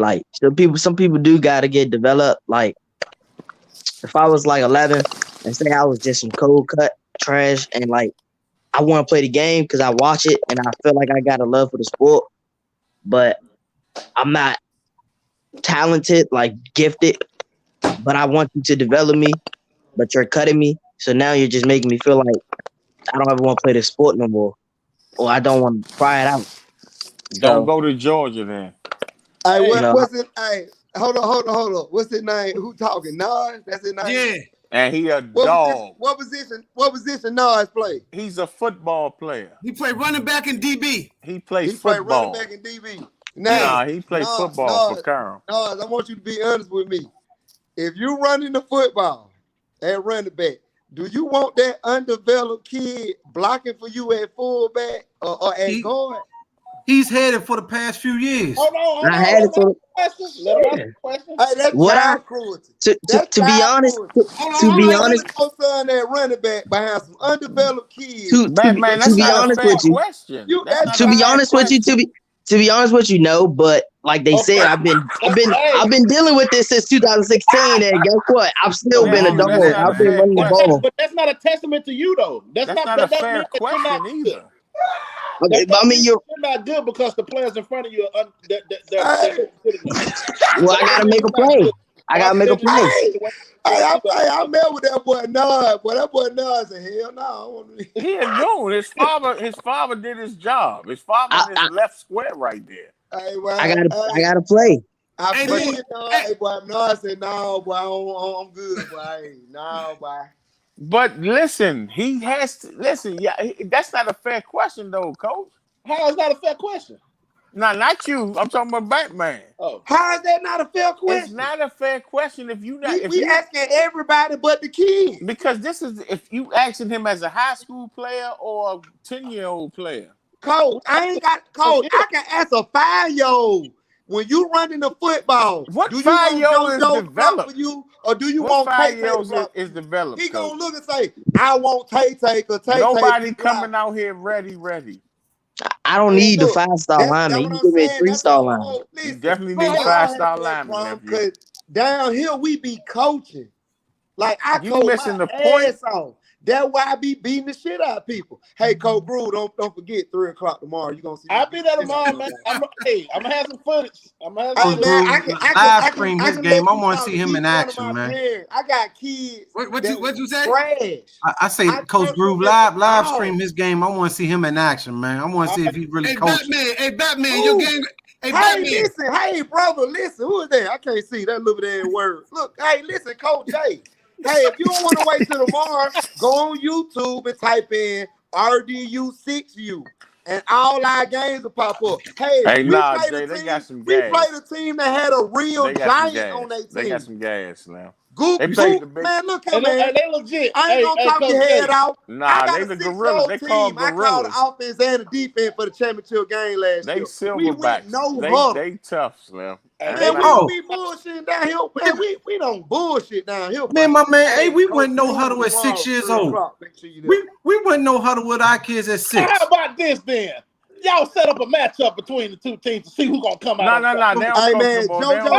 some people do gotta get developed. Like if I was like 11 and say I was just some cold cut trash and like I want to play the game because I watch it and I feel like I got a love for the sport, but I'm not talented, like gifted, but I want you to develop me, but you're cutting me. So now you're just making me feel like I don't ever want to play the sport no more, or I don't want to try it out. Don't go to Georgia then. Hey, what's it? Hey, hold on. What's his name? Who talking? Nas? That's his name. And he a What dog. What position Nas play? He's a football player. He played running back in DB. He plays He play running football. back in DB. Now, He plays football for Carroll. Nas, I want you to be honest with me. If you running the football at running back, do you want that undeveloped kid blocking for you at fullback or at guard? He's headed for the past few years. Hold on. I had it for Let him ask the question. Hey, that's What child cruelty. to be honest. To be honest, your son that running back behind some undeveloped kids. to be honest with you, Question. to be honest with you, to be honest with you, no. But like they said, I've been dealing with this since 2016, and guess what? I've still been a dog. I've been running the ball. But that's not a testament to you, though. That's not a fair question either. Okay, but I mean, you're not good because the players in front of you are well. I gotta make a play. I gotta make a play. I met with that boy Nas, but that boy Nas said, hell no. He a goon. His father did his job. His father is left square right there. Hey, well, I gotta play. I played Nas, boy. Nas said, no, boy, I'm good, boy. No, boy. But listen, he has to listen. Yeah, that's not a fair question, though, Coach. How is that a fair question? No, not you. I'm talking about Batman. Oh, how is that not a fair question? It's not a fair question if you not. We asking everybody but the kids. Because this is if you asking him as a high school player or a 10-year-old player. Coach, I ain't got coach. I can ask a 5-year-old. When you running the football, what do you 5-year-old is developed for you, or do you what want Tay-Tay is developed? He gonna look and say, "I want Tay-Tay." Nobody coming out here ready. I don't need the 5-star lineman. You give me a 3-star lineman. You definitely need a 5-star lineman. Because down here we be coaching. Like you coach missing my the point. ass off. That's why I be beating the shit out of people. Hey, Coach Groove, don't forget 3:00 tomorrow. You gonna see? I'll be there tomorrow, man. I'm gonna have some footage. Live stream his game. I want to see him in action, man. I got kids. What you say? Trash. I say Coach Groove live stream his game. I want to see him in action, man. I want to see if he really coaches. Batman, your game. Hey, brother, listen. Who is that? I can't see that little bit of word. Look, hey, listen, Coach J. Hey, if you don't want to wait till tomorrow, go on YouTube and type in RDU6U, and all our games will pop up. Hey, Jay, they got some gas. We played a team that had a real giant on their team. They got some gas now. Goop, man, look at man. They legit. I ain't gonna talk your head out. Nah, they the gorillas. They called gorillas. I called the offense and the defense for the championship game last year. They silverbacks. They tough, Slim. Man, we bullshitting down here. Man, we don't bullshit down here. Man, my man, hey, we went no huddle at 6 years old. We went no huddle with our kids at 6. How about this then? Y'all set up a matchup between the two teams to see who's gonna come out. No. Hey man, JoJo,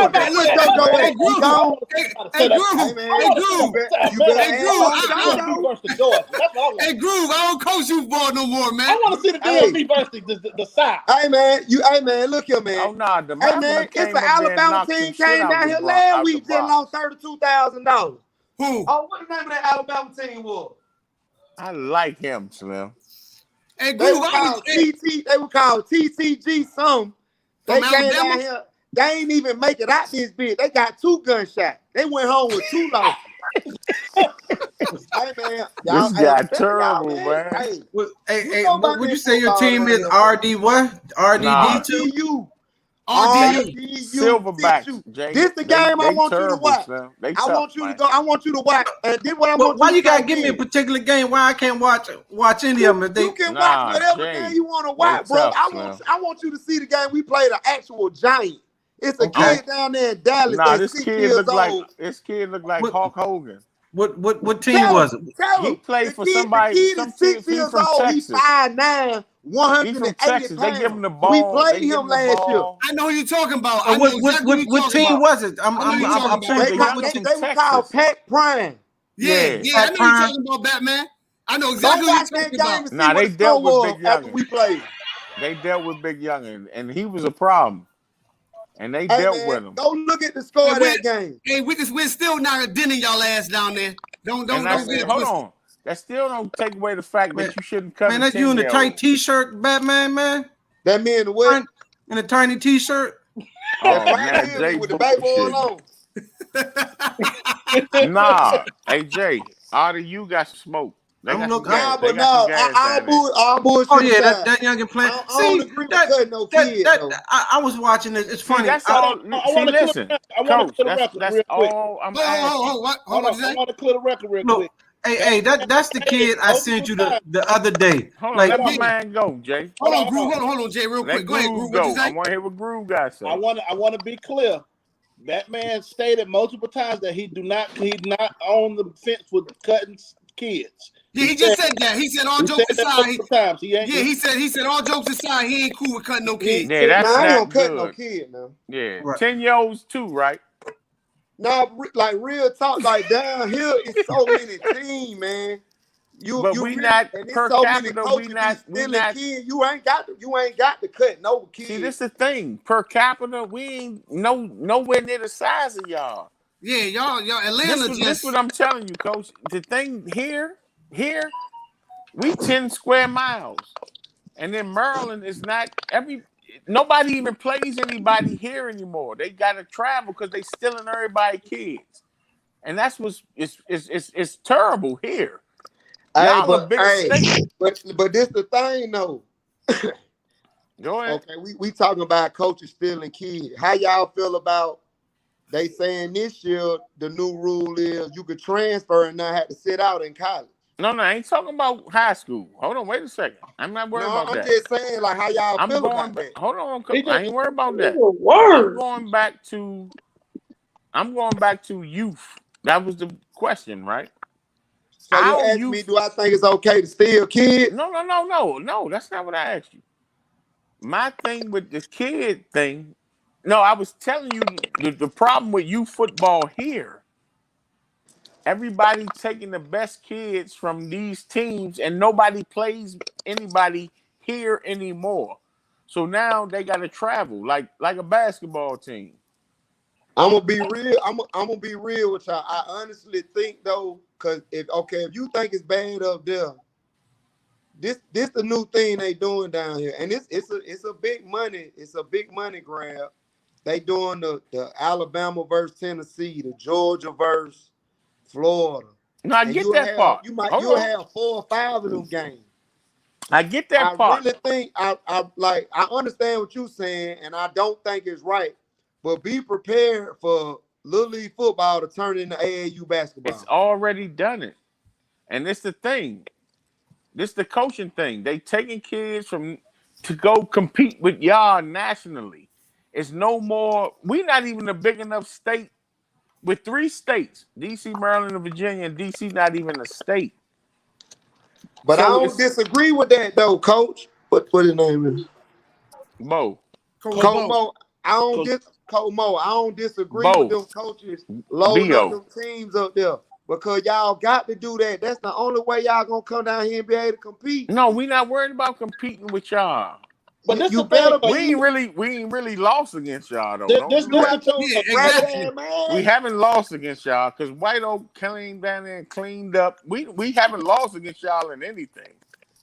Hey Groove, I don't coach you ball no more, man. I want to see the DMV versus the South. Hey man, look here, man. Oh nah, hey man, it's the Alabama team came down here last week, just lost $32,000. Who? Oh, what the name of that Alabama team was? I like him, Slim. Hey, they were called TCG some. They came down here. They ain't even make it out this bitch. They got 2 gunshots. They went home with 2 losses. Hey man, this guy terrible, man. Hey, would you say your team is RD what? RDD2? RDU Silverbacks. This the game I want you to watch. I want you to go. I want you to watch. And then what I want. Why you gotta give me a particular game? Why I can't watch any of them? You can watch whatever game you want to watch, bro. I want you to see the game. We played an actual giant. It's a kid down there in Dallas. This kid look like Hulk Hogan. What team was it? He played for somebody. The kid is 6 years old. He's 5'9". 180 pounds. They give him the ball. We played him last year. I know who you're talking about. What team was it? They were called Pack Prime. Yeah, I know you're talking about, Batman. I know exactly what you're talking about. Nah, they dealt with Big Youngin. We played. They dealt with Big Youngin, and he was a problem. And they dealt with him. Don't look at the score of that game. Hey, we're still not denting y'all ass down there. Don't hold on. That still don't take away the fact that you shouldn't come. Man, that's you in the tight t-shirt, Batman, man. That me in the what? In a tiny t-shirt. Oh, man, with the back oil on. Nah, hey Jay, all of you got smoke. They I'm got some looking. gas. Nah, They but got some no, gas down there. I'll bullshit Oh yeah, aside. that youngin playing. I See don't agree with cutting no kid though. I was watching it. It's See, funny. that's all. I See, want to clear. listen, I want coach. to clear the record That's real quick. all I'm Hold asking. on, what? Hold on, I want to clear the record real Look, quick. hey, that's the kid I sent you the other day. Hold on, Like, let my yeah. man go, Jay. Hold on, Groove. Hold on, Jay, real Let quick. Go ahead, Groove Groove. What you go. I say? want to hear what Groove got to say. I want to be clear. That man stated multiple times that he not on the fence with cutting kids. Yeah, he just said that. He said all jokes aside. Multiple times. He said all jokes aside, he ain't cool with cutting no kids. Yeah, that's I ain't not gonna cut no good. kid now. Yeah, Right. 10-year-olds too, right? No, like real talk, like down here, it's so many teams, man. But You we really, not and per it's so many capita. coaches We not. stealing kids. You ain't got to cut no kids. See, this the thing. Per capita, we ain't nowhere near the size of y'all. Yeah, y'all Atlanta This what I'm telling you, coach. The thing here, we 10 square miles. And then Maryland is not nobody even plays anybody here anymore. They gotta travel because they stealing everybody's kids. And that's it's terrible here. Y'all a big state. But this the thing though. Go ahead. Okay, we talking about coaches stealing kids. How y'all feel about they saying this year the new rule is you could transfer and not have to sit out in college? No, I ain't talking about high school. Hold on, wait a second. I'm not worried about that. I'm just saying, like, how y'all feel about that? Hold on, I ain't worried about that. I'm going back to youth. That was the question, right? So you asked me, do I think it's okay to steal kids? No. That's not what I asked you. My thing with the kid thing, no, I was telling you the problem with youth football here. Everybody taking the best kids from these teams, and nobody plays anybody here anymore. So now they got to travel like a basketball team. I'm gonna be real. I'm gonna be real with y'all. I honestly think though, because if you think it's bad up there, this the new thing they doing down here, and it's a big money grab. They doing the Alabama versus Tennessee, the Georgia versus Florida. No, I get that part. You'll have 4 or 5 of them games. I get that part. I really think I understand what you're saying, and I don't think it's right. But be prepared for Little League football to turn into AAU basketball. It's already done it. And it's the thing. This the coaching thing. They taking kids to go compete with y'all nationally. It's no more. We're not even a big enough state with 3 states. DC, Maryland, and Virginia, and DC not even a state. But so I don't disagree with that though, Coach. What his name is? Mo. Mo. I don't disagree with them coaches loading up them teams up there. Because y'all got to do that. That's the only way y'all gonna come down here and be able to compete. No, we not worried about competing with y'all. But this you better. We ain't really lost against y'all though. We haven't lost against y'all because White Oak came down there and cleaned up. We haven't lost against y'all in anything.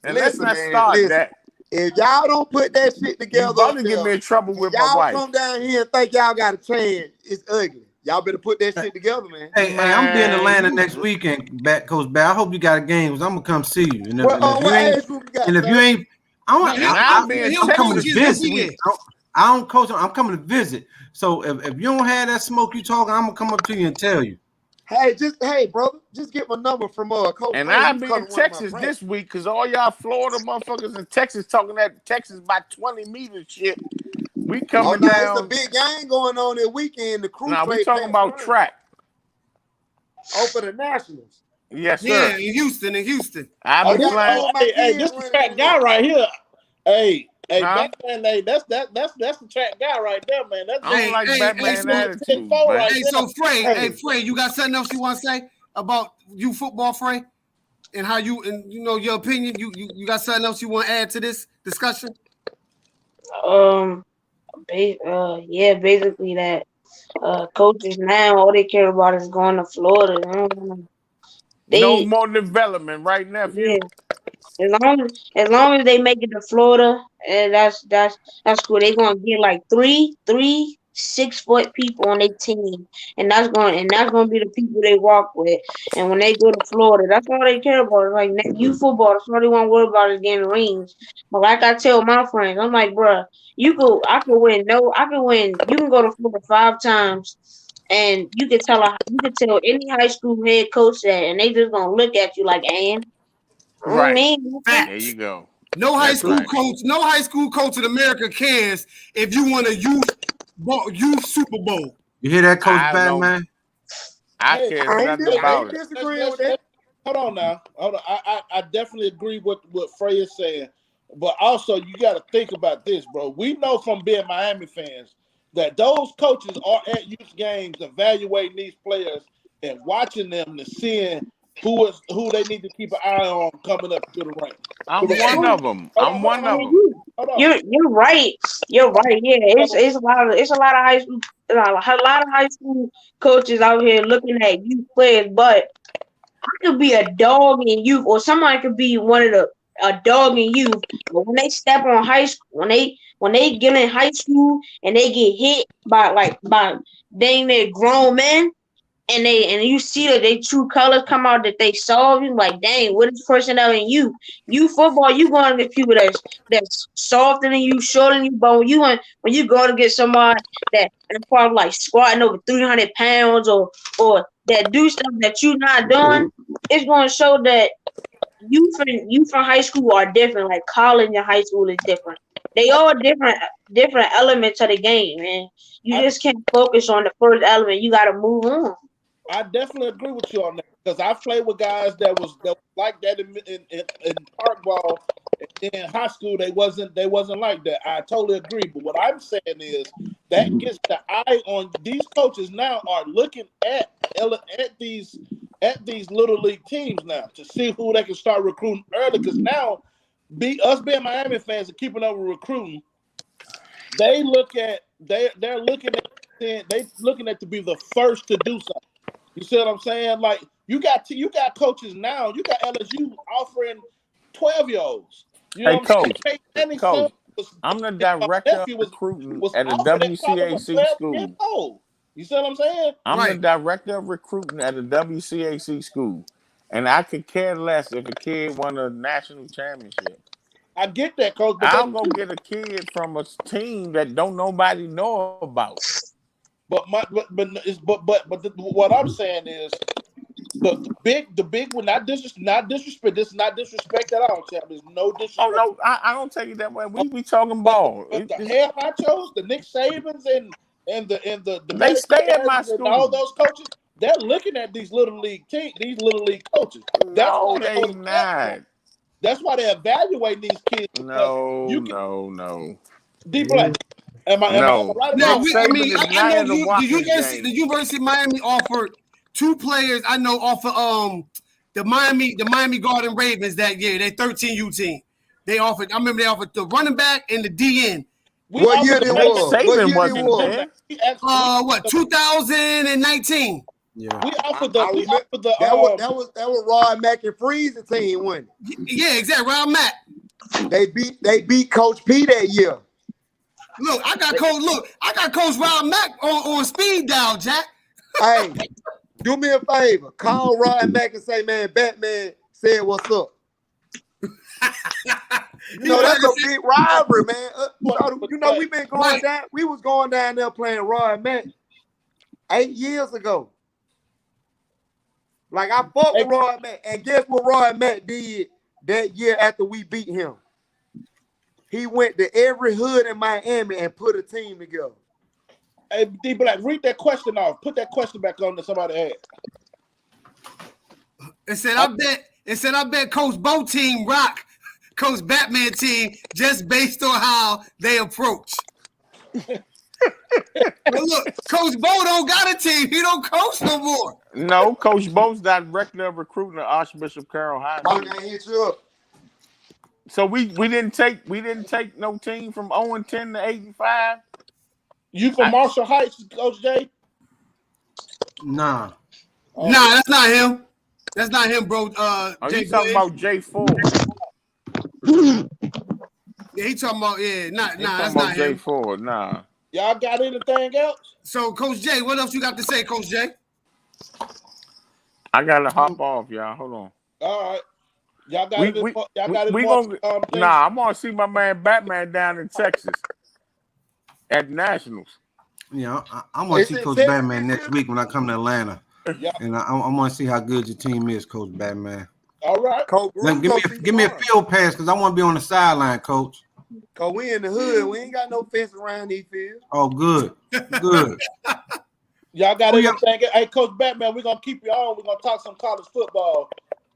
And let's not start that. If y'all don't put that shit together, you about to get me in trouble with my wife. Y'all come down here and think y'all got a chance. It's ugly. Y'all better put that shit together, man. Hey, I'm being in Atlanta next weekend, Coach Bad. I hope you got a game because I'm gonna come see you. And if you ain't, I'm coming to visit. I don't coach. I'm coming to visit. So if you don't have that smoke you talking, I'm gonna come up to you and tell you. Hey, brother, just get my number from Coach. And I'll be in Texas this week because all y'all Florida motherfuckers in Texas talking that Texas by 20 meters shit. We coming down. It's a big game going on this weekend. The crew. We talking about track. Oh, for the Nationals. Yes, sir. Yeah, in Houston. I've been playing. Hey, this the track guy right here. Hey, Batman, that's the track guy right there, man. That's I don't like Batman attitude, man. Right so Frey, you got something else you want to say about you football, Frey, and how you your opinion? You got something else you want to add to this discussion? Basically that coaches now all they care about is going to Florida. No more development, right, nephew? Yeah. As long as they make it to Florida, and that's cool. They're gonna get like three 6-foot people on their team, and that's gonna be the people they walk with. And when they go to Florida, that's all they care about. Like youth football, that's all they want to worry about is getting rings. But like I tell my friends, I'm like, bruh, I could win. No, I could win. You can go to Florida 5 times, and you could tell any high school head coach that, and they just gonna look at you like, and Right. Facts. There you go. No high That's school right. coach, no high school coach in America cares if you won a youth Super Bowl. You hear that, Coach I don't- Batman? I Hey, care I ain't nothing dis- I about ain't it. disagreeing with that. Hold on now. Hold on. I definitely agree with what Frey is saying. But also, you got to think about this, bro. We know from being Miami fans that those coaches are at youth games evaluating these players and watching them to seeing who they need to keep an eye on coming up to the rank. I'm one of them. I'm one of them. Hold on. You're right. You're right. Yeah, it's a lot of high school a lot of high school coaches out here looking at youth players, but I could be a dog in youth, or somebody could be a dog in youth. But when they step on high school, when they get in high school and they get hit by dang near grown men, and you see that they true colors come out, that they saw you like, dang, what is personnel in you? You football, you going to get people that's softer than you, shorter than you, but when you go to get somebody that's probably like squatting over 300 pounds or that do stuff that you not doing, it's going to show that you from high school are different. Like college and high school is different. They all different elements of the game, man. You just can't focus on the first element. You got to move on. I definitely agree with you on that because I've played with guys that was like that in park ball. In high school, they wasn't like that. I totally agree. But what I'm saying is that gets the eye on these coaches now are looking at these little league teams now to see who they can start recruiting early. Because now, us being Miami fans and keeping up with recruiting, they're looking at to be the first to do something. You see what I'm saying? Like you got coaches now. You got LSU offering 12-year-olds. You know Hey, what I'm Coach. saying? Coach, I'm the director of recruiting at a WCAC school. You see what I'm saying? I'm the director of recruiting at a WCAC school, and I could care less if a kid won a national championship. I get that, Coach. But I'll go get a kid from a team that don't nobody know about. But what I'm saying is the big one, not disrespect. This is not disrespect at all, champ. There's no disrespect. Oh no, I don't take it that way. We talking ball. But the head honchos, the Nick Sabans and the They stay at my school. And all those coaches, they're looking at these little league coaches. No, they not. That's why they evaluate these kids. No. D-Black. Am I right? No, I know the University of Miami offered 2 players. I know offer the Miami Garden Ravens that year. They 13U team. They offered. I remember they offered the running back and the DN. What year they was? Saban wasn't there. What 2019? Yeah, we offered the that was Rod Mack and Freeze's team, wasn't it? Yeah, exactly. Rod Mack. They beat Coach P that year. Look, I got Coach Rod Mack on speed dial, Jack. Hey, do me a favor. Call Rod Mack and say, man, Batman said what's up. That's a big rivalry, man. We've been going down. We was going down there playing Rod Mack 8 years ago. Like I fought with Rod Mack, and guess what Rod Mack did that year after we beat him? He went to every hood in Miami and put a team together. Hey, D-Black, read that question off. Put that question back on that somebody had. It said, I bet Coach Bo team rock Coach Batman team just based on how they approach. But look, Coach Bo don't got a team. He don't coach no more. No, Coach Bo's director of recruiting at Archbishop Carroll High School. I'm gonna hit you up. So we didn't take no team from 0-10 to 8-5. You from Marshall Heights, Coach J? Nah. Nah, that's not him. That's not him, bro. You talking about J4? Yeah, he talking about That's not him. J4, nah. Y'all got anything else? So, Coach J, what else you got to say, Coach J? I gotta hop off, y'all. Hold on. All right. Y'all got We any? we Y'all we, got any we more? gonna Things? nah. I'm gonna see my man Batman down in Texas at Nationals. Yeah, I'm gonna see Coach Batman next week when I come to Atlanta. Yeah. And I want to see how good your team is, Coach Batman. All right. Coach, Give me a field pass because I want to be on the sideline, Coach. Cause we in the hood, we ain't got no fence around these fields. Oh, good. Y'all got anything? Hey, Coach Batman, we're gonna keep you on. We're gonna talk some college football.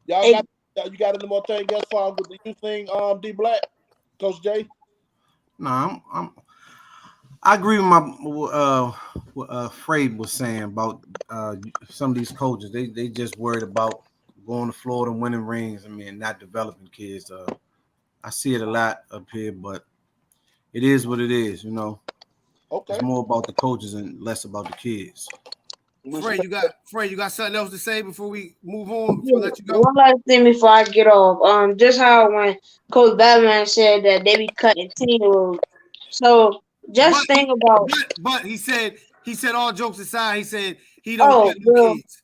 Y'all got you got any more thing else for with the youth thing? D Black, Coach J. No, I agree with my what Fred was saying about some of these coaches. They just worried about going to Florida and winning rings. I mean, not developing kids. I see it a lot up here, but it is what it is. You know, it's more about the coaches and less about the kids. Fred, you got something else to say before we move on? Before let you go. One last thing before I get off. Just how when Coach Batman said that they be cutting 10-year-olds. So just think about. But he said all jokes aside, he said he don't cut no kids.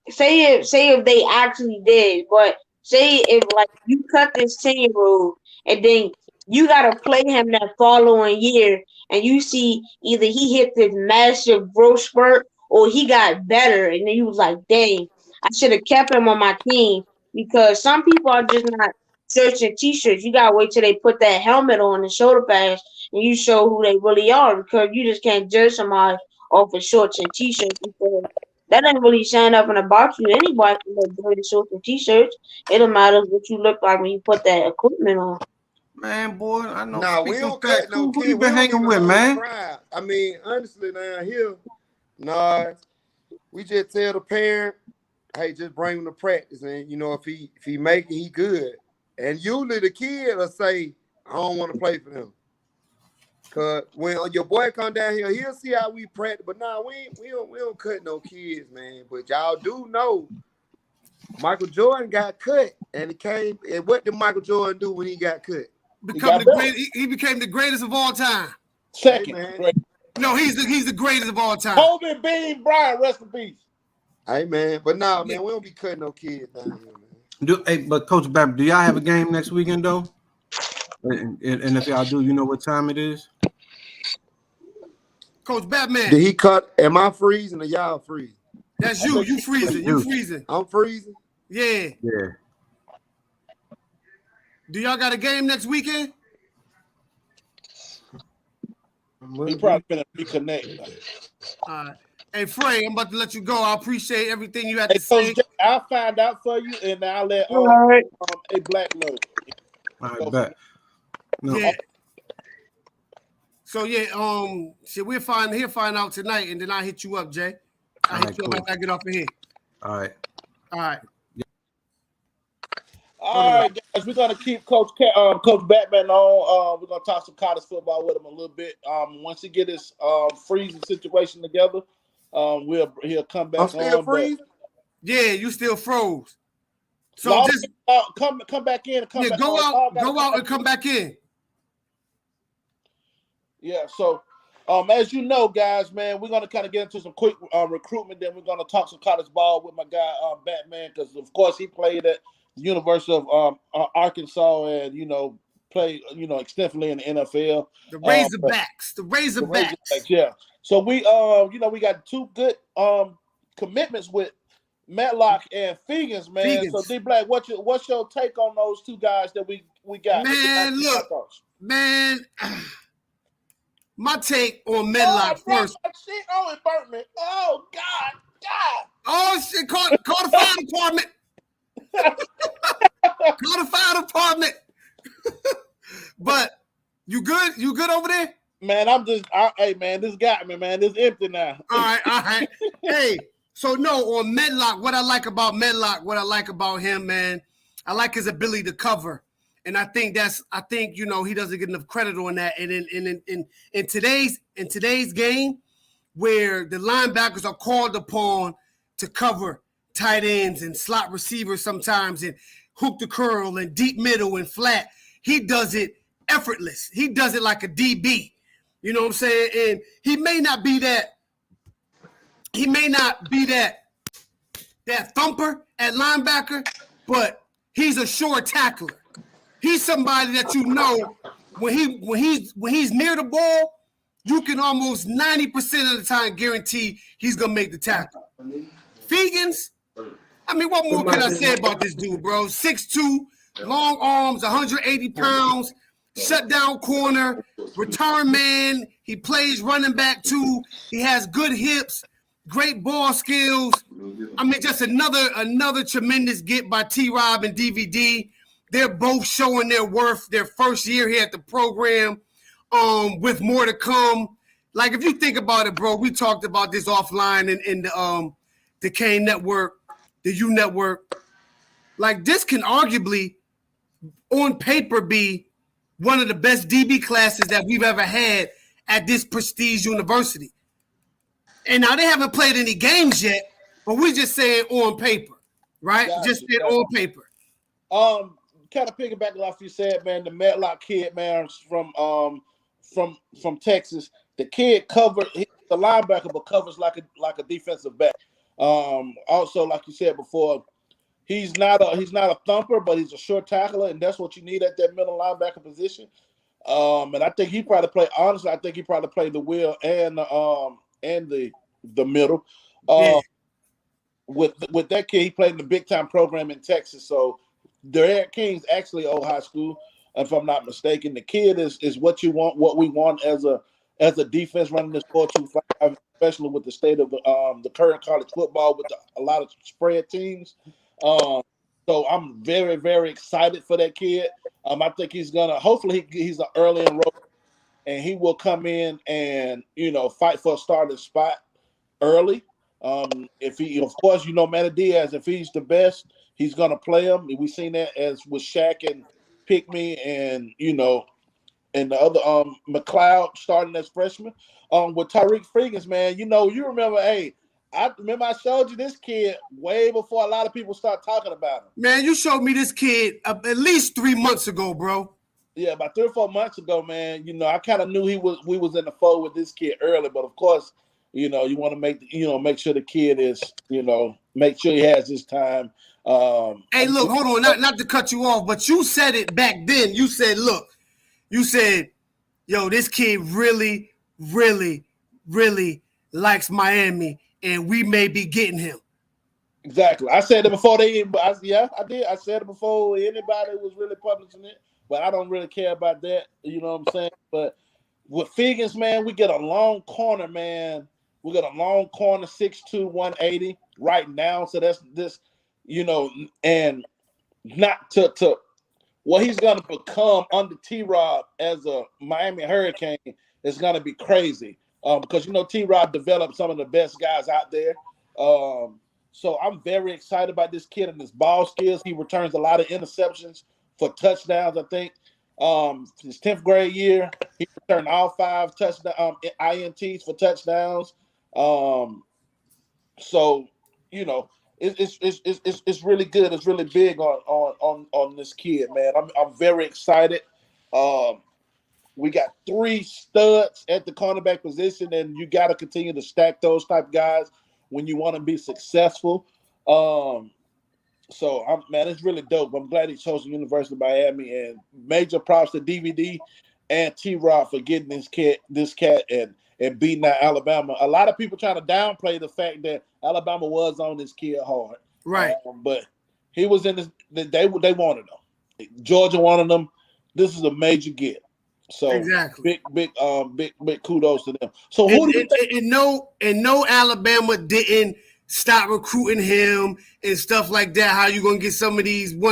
Say if they actually did, but say if like you cut this 10-year-old and then you gotta play him that following year and you see either he hit this massive growth spurt or he got better and then you was like, dang, I should have kept him on my team because some people are just not searching t-shirts. You gotta wait till they put that helmet on and shoulder pads and you show who they really are because you just can't judge somebody off of shorts and t-shirts because that ain't really saying nothing about you. Anybody can look good in shorts and t-shirts. It don't matter what you look like when you put that equipment on. Man, boy, I know. Nah, we don't cut no Who kids. you been hanging with, man? I mean, honestly, down here, nah, we just tell the parent, hey, just bring him to practice, and you know if he make it, he good. And usually the kid will say, I don't want to play for them. Cause when your boy come down here, he'll see how we practice. But nah, we don't cut no kids, man. But y'all do know Michael Jordan got cut, and he came. And what did Michael Jordan do when he got cut? He became the greatest of all time. Second, hey, no, he's the greatest of all time. Kobe Bean Bryant, rest in peace. Hey man, but nah, man, we don't be cutting no kids down here, man. But Coach Bab, do y'all have a game next weekend though? And if y'all do, you know what time it is? Coach Batman. Did he cut? Am I freezing or y'all freezing? That's you. You freezing. You freezing. I'm freezing. Yeah. Yeah. Do y'all got a game next weekend? We probably gonna reconnect. All right. Hey, Frey, I'm about to let you go. I appreciate everything you had to say. Coach, I'll find out for you, and I'll let a Black know. All right, bet. No. Yeah. So yeah, he'll find out tonight, and then I'll hit you up, Jay. I'll hit you up after I get off of here. All right. All right, guys, we're gonna keep Coach Batman on. We're gonna talk some college football with him a little bit. Once he get his freezing situation together, he'll come back. I'm still freezing. Yeah, you still froze. So no, just come back in. Go out and come back in. Yeah. So, as you know, guys, man, we're gonna kind of get into some quick recruitment. Then we're gonna talk some college ball with my guy Batman, because of course he played at the University of Arkansas, and played extensively in the NFL. The Razorbacks. Yeah. So we we got two good commitments with Matlock and Fegans, man. So D Black, what's your take on those two guys that we got? Man, look, man. My take on Medlock first. Shit, it burnt me. Oh God. Oh shit! Call the fire department. Call the fire department. But you good? You good over there? Man, hey man, this got me, man. This empty now. All right. Hey, so no, on Medlock, what I like about Medlock, what I like about him, man, I like his ability to cover. And I think he doesn't get enough credit on that. And in today's game, where the linebackers are called upon to cover tight ends and slot receivers sometimes, and hook the curl and deep middle and flat, he does it effortless. He does it like a DB. You know what I'm saying? And he may not be that thumper at linebacker, but he's a sure tackler. He's somebody that you know when he's near the ball, you can almost 90% of the time guarantee he's gonna make the tackle. Fegans, I mean, what more can I say about this dude, bro? 6'2", long arms, 180 pounds, shutdown corner, return man. He plays running back too. He has good hips, great ball skills. I mean, just another tremendous get by T-Rob and DVD. They're both showing their worth their first year here at the program, with more to come. Like, if you think about it, bro, we talked about this offline in the K Network, the U Network. Like, this can arguably, on paper, be one of the best DB classes that we've ever had at this prestige university. And now they haven't played any games yet, but we just saying on paper, right? Gotcha, Just saying on paper. Kind of piggybacking off you said, man, the Medlock kid, man, from Texas. The kid he's the linebacker, but covers like a defensive back. Also, like you said before, he's not a thumper, but he's a short tackler, and that's what you need at that middle linebacker position. And I think he probably played. Honestly, I think he probably played the wheel and the middle. Yeah. With that kid, he played in the big time program in Texas. So Derek King's actually old high school, if I'm not mistaken. The kid is what you want, what we want as a defense running this 4-2-5, especially with the state of the current college football with a lot of spread teams. So I'm very, very excited for that kid. I think he's gonna. Hopefully, he's an early enroll, and he will come in and fight for a starting spot early. If he, of course, Manny Diaz, if he's the best, he's gonna play him. We've seen that as with Shaq and Pickme, and and the other McLeod starting as freshman. With Tyreek Friggins, man, you remember, hey. I remember I showed you this kid way before a lot of people start talking about him. Man, you showed me this kid at least 3 months ago, bro. Yeah, about 3 or 4 months ago, man. I kind of knew we was in the fold with this kid early, but of course, you want to make sure the kid is, make sure he has his time. Hey, look, hold on, not to cut you off, but you said it back then. You said, yo, this kid really, really, really likes Miami. And we may be getting him. Exactly. I said it before I did. I said it before anybody was really publishing it, but I don't really care about that. You know what I'm saying? But with Figgins, man, we get a long corner, man. We got a long corner, 6'2", 180 right now. So that's this, and not to what he's going to become under T-Rob as a Miami Hurricane is going to be crazy. Because T-Rob developed some of the best guys out there. So I'm very excited about this kid and his ball skills. He returns a lot of interceptions for touchdowns, I think. His 10th grade year, he returned all 5 touchdown INTs for touchdowns. So it's really good. It's really big on this kid, man. I'm very excited. We got 3 studs at the cornerback position, and you got to continue to stack those type guys when you want to be successful. So, it's really dope. I'm glad he chose the University of Miami, and major props to DVD and T-Rob for getting this cat and beating out Alabama. A lot of people trying to downplay the fact that Alabama was on this kid hard, right? But he was in this. They wanted him. Georgia wanted him. This is a major get. So exactly, big kudos to them. So who do you think? No, Alabama didn't stop recruiting him and stuff like that. How you gonna get one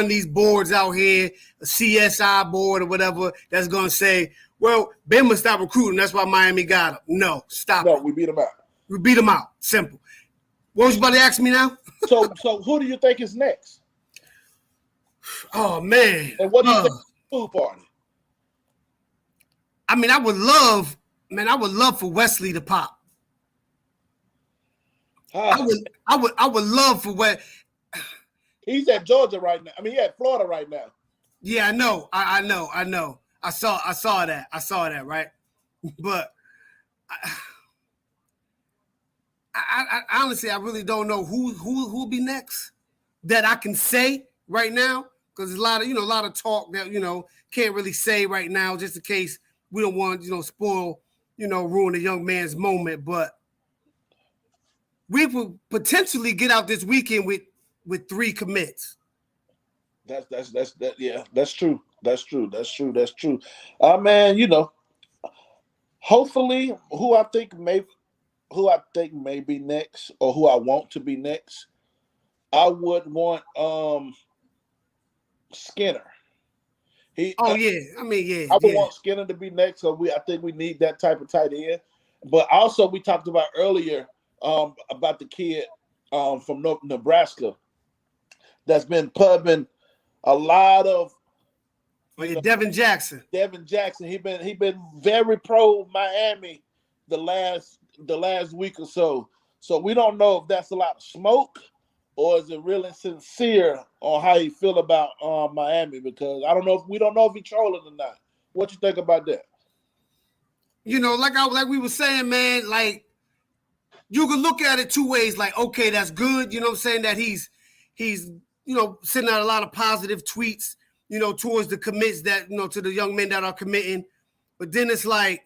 of these boards out here, a CSI board or whatever, that's gonna say, well, Bama stopped recruiting, that's why Miami got him. No, stop. No, we beat him out. We beat him out. Simple. What was you about to ask me now? So who do you think is next? Oh man. And what do you think of the food party? I mean, I would love for Wesley to pop. I would love for what he's at Georgia right now. I mean, he's at Florida right now. Yeah, I know. I know. I saw that. Right? But I honestly, I really don't know who'll be next that I can say right now, because there's a lot of talk that can't really say right now, just in case we don't want spoil ruin a young man's moment. But we will potentially get out this weekend with 3 commits. That's true. That's true. Man, hopefully who I think may be next, or who I want to be next, I would want Skinner. Yeah. I would want Skinner to be next, so I think we need that type of tight end. But also, we talked about earlier about the kid from Nebraska that's been pubbing a lot of. Devin Jackson. Devin Jackson. He been very pro Miami the last week or so. So we don't know if that's a lot of smoke, or is it really sincere on how he feel about Miami, because we don't know if he's trolling or not. What you think about that? Like we were saying, man, like you can look at it 2 ways. Like, okay, that's good. You know what I'm saying? That he's sending out a lot of positive tweets, towards the commits that, to the young men that are committing. But then it's like,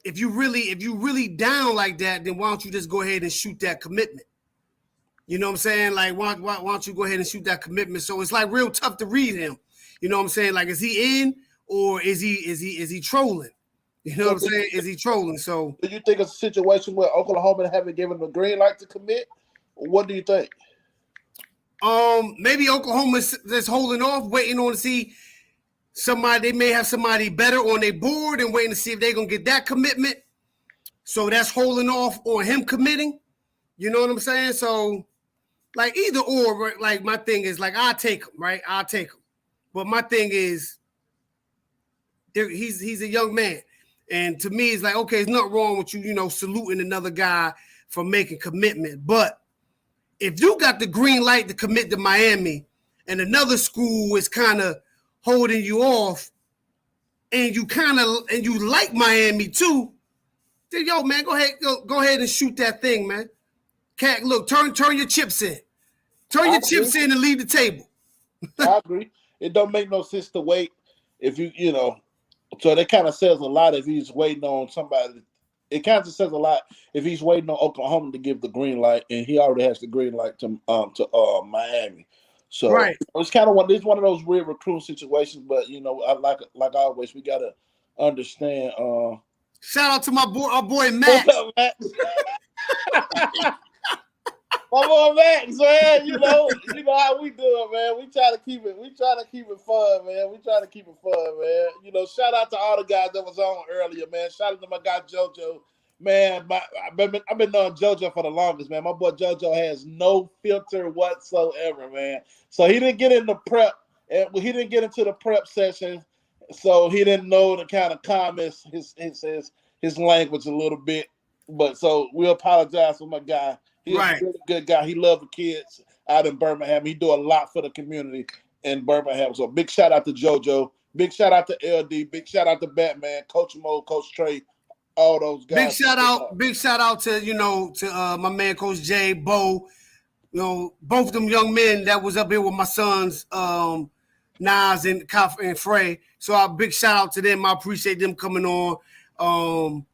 if you really down like that, then why don't you just go ahead and shoot that commitment? You know what I'm saying? Like, why don't you go ahead and shoot that commitment? So it's like real tough to read him. You know what I'm saying? Like, is he in, or is he trolling? You know what I'm saying? Is he trolling? So do you think it's a situation where Oklahoma haven't given him a green light to commit? What do you think? Maybe Oklahoma's just holding off, waiting on to see somebody. They may have somebody better on their board and waiting to see if they're gonna get that commitment. So that's holding off on him committing. You know what I'm saying? So, like, either or, right? Like, my thing is, like, I'll take him, right? I'll take him. But my thing is, he's a young man. And to me, it's like, okay, there's nothing wrong with you, saluting another guy for making commitment. But if you got the green light to commit to Miami and another school is kind of holding you off, and you like Miami too, then yo, man, go ahead and shoot that thing, man. Cat, look, turn your chips in. Turn your chips in and leave the table. I agree. It don't make no sense to wait if so that kind of says a lot if he's waiting on somebody. It kind of says a lot if he's waiting on Oklahoma to give the green light, and he already has the green light to Miami. So right. It's kind of one of those weird recruiting situations. But like always, we gotta understand. Shout out to our boy Max. What's up, Max? My boy Max, man. You know how we do it, man. We try to keep it fun, man. Shout out to all the guys that was on earlier, man. Shout out to my guy JoJo. Man, I've been knowing JoJo for the longest, man. My boy JoJo has no filter whatsoever, man. So he didn't get into prep, and he didn't get into the prep session, so he didn't know the kind of comments his language a little bit. But so we apologize for my guy. He's a really good guy. He loves the kids out in Birmingham. He do a lot for the community in Birmingham. So big shout out to JoJo. Big shout out to LD. Big shout out to Batman, Coach Mo, Coach Trey, all those guys. Big shout out to my man Coach Jay, Bo. Both of them young men that was up here with my sons, Nas and Frey. So a big shout out to them. I appreciate them coming on.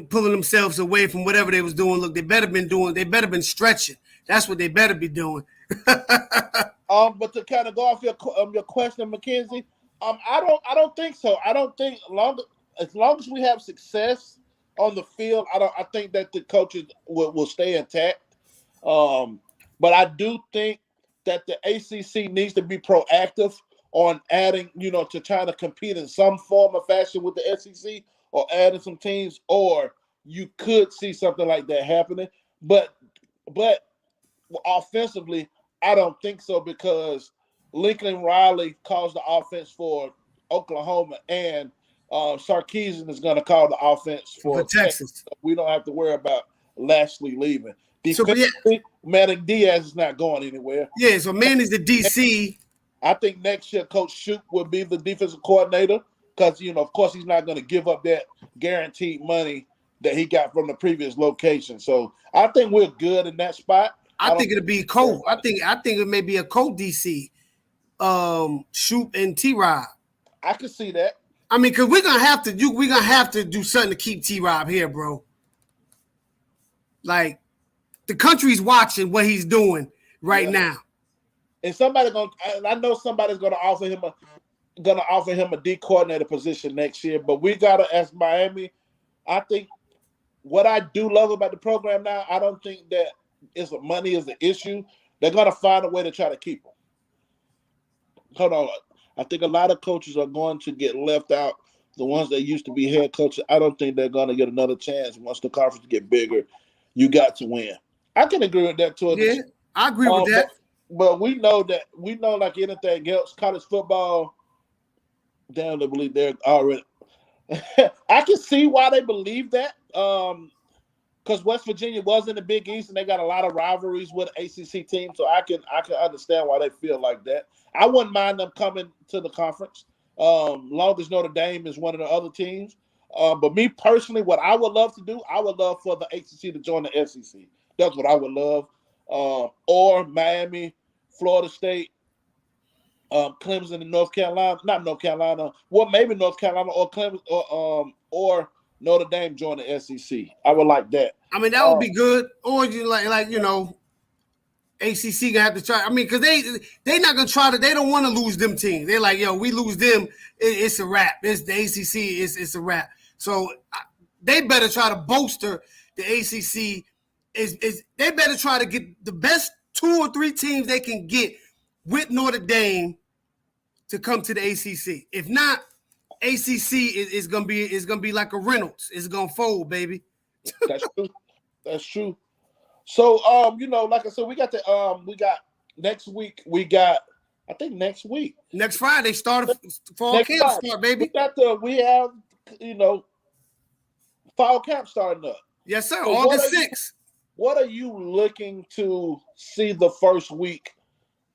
Pulling themselves away from whatever they was doing. Look, they better been stretching. That's what they better be doing. But to kind of go off your question, Mackenzie, I don't think so. I don't think as long as we have success on the field, I think that the coaches will stay intact. But I do think that the ACC needs to be proactive on adding, to trying to compete in some form or fashion with the SEC, or adding some teams, or you could see something like that happening. But offensively, I don't think so, because Lincoln Riley calls the offense for Oklahoma, and Sarkisian is going to call the offense for Texas. So we don't have to worry about Lashley leaving. Defensively, Manning Diaz is not going anywhere. Yeah, so Manning's the DC. I think next year Coach Shoop will be the defensive coordinator, because of course, he's not going to give up that guaranteed money that he got from the previous location. So I think we're good in that spot. I think it'll be Cole. I think it may be a Cole DC, Shoop and T-Rob. I could see that. I mean, because we're gonna have to do something to keep T-Rob here, bro. Like, the country's watching what he's doing right now. And I know somebody's gonna offer him a D coordinator position next year. But we gotta, as Miami, I think what I do love about the program now, I don't think that money is the issue. They're gonna find a way to try to keep him. Hold on. I think a lot of coaches are going to get left out. The ones that used to be head coaches, I don't think they're going to get another chance once the conference get bigger. You got to win. I can agree with that too. Yeah, I agree with that. But we know like anything else, college football, they believe they're already. I can see why they believe that. Because West Virginia was in the Big East and they got a lot of rivalries with ACC teams, so I can understand why they feel like that. I wouldn't mind them coming to the conference, long as Notre Dame is one of the other teams. But me personally, what I would love to do, I would love for the ACC to join the SEC. That's what I would love. Or Miami, Florida State, Clemson, and North Carolina. Not North Carolina. Well, maybe North Carolina or Clemson or Notre Dame join the SEC. I would like that. I mean, that would be good. Or you ACC gonna have to try. I mean, because they not gonna try to. They don't want to lose them teams. They're like, yo, we lose them, it's a wrap. It's the ACC. It's a wrap. So they better try to bolster the ACC. They better try to get the best 2 or 3 teams they can get with Notre Dame to come to the ACC. If not, ACC is gonna be like a Reynolds. It's gonna fold, baby. That's true. That's true. So like I said, we got next week. I think next week. Next Friday fall camp start, baby. We have fall camp starting up. Yes, sir. So August 6th. What are you looking to see the first week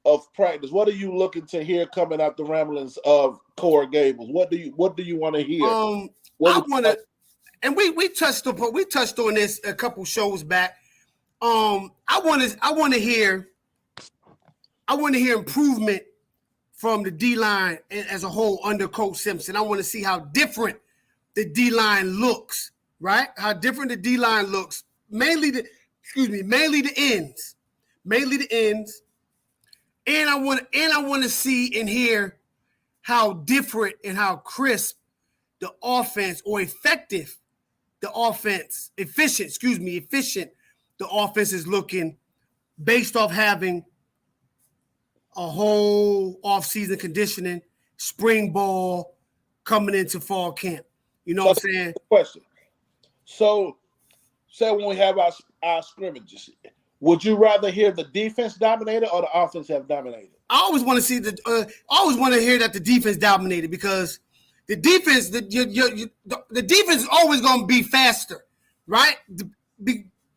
of practice? What are you looking to hear coming out the ramblings of Coral Gables? What do you want to hear? I want to, and we touched on this a couple shows back. I want to hear improvement from the D-line as a whole under Coach Simpson. I want to see how different the D-line looks, right? How different the D-line looks. Mainly the ends. And I want to see and hear how different and how crisp the offense or efficient the offense is looking based off having a whole offseason conditioning, spring ball coming into fall camp. You know what I'm saying? Question. So, say when we have our scrimmages, would you rather hear the defense dominated or the offense have dominated? I always want to see hear that the defense dominated, because the defense, the defense is always going to be faster, right?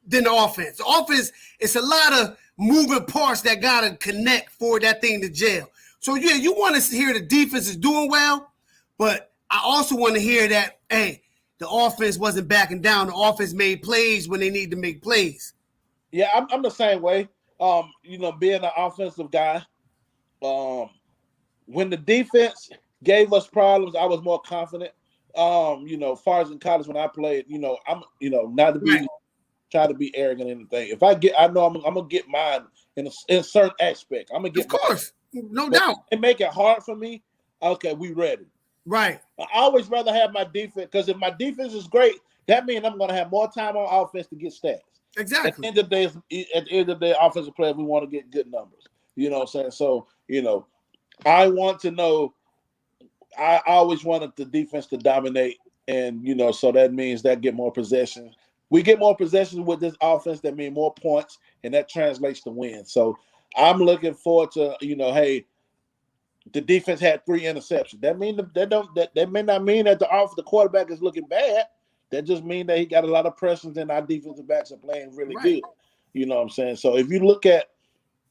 Than the offense. The offense, it's a lot of moving parts that got to connect for that thing to jail. So, yeah, you want to hear the defense is doing well, but I also want to hear that, hey, the offense wasn't backing down. The offense made plays when they need to make plays. Yeah, I'm the same way. Being an offensive guy, when the defense gave us problems, I was more confident. Far as in college when I played, I'm not to be try to be arrogant or anything. I know I'm gonna get mine in a certain aspect. I'm gonna get, of course, no doubt, and make it hard for me. Okay, we ready. Right. I always rather have my defense, because if my defense is great, that means I'm gonna have more time on offense to get stats. Exactly. At the end of the day, offensive players, we want to get good numbers. You know what I'm saying? So, I want to know. I always wanted the defense to dominate, and so that means that get more possessions. We get more possessions with this offense. That means more points, and that translates to wins. So I'm looking forward to hey, the defense had 3 interceptions. That may not mean that the quarterback is looking bad. That just means that he got a lot of pressures, and our defensive backs are playing really good. You know what I'm saying? So if you look at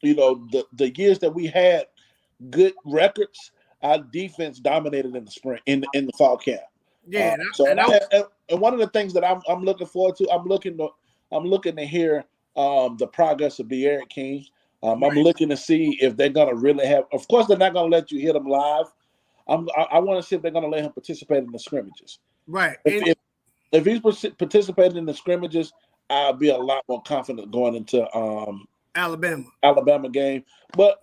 the years that we had good records, our defense dominated in the spring in the fall camp. Yeah, and one of the things that I'm looking forward to, I'm looking to hear the progress of B'Eric King. I'm looking to see if they're gonna really have. Of course, they're not gonna let you hit them live. I want to see if they're gonna let him participate in the scrimmages. Right. If he's participating in the scrimmages, I'll be a lot more confident going into Alabama game. But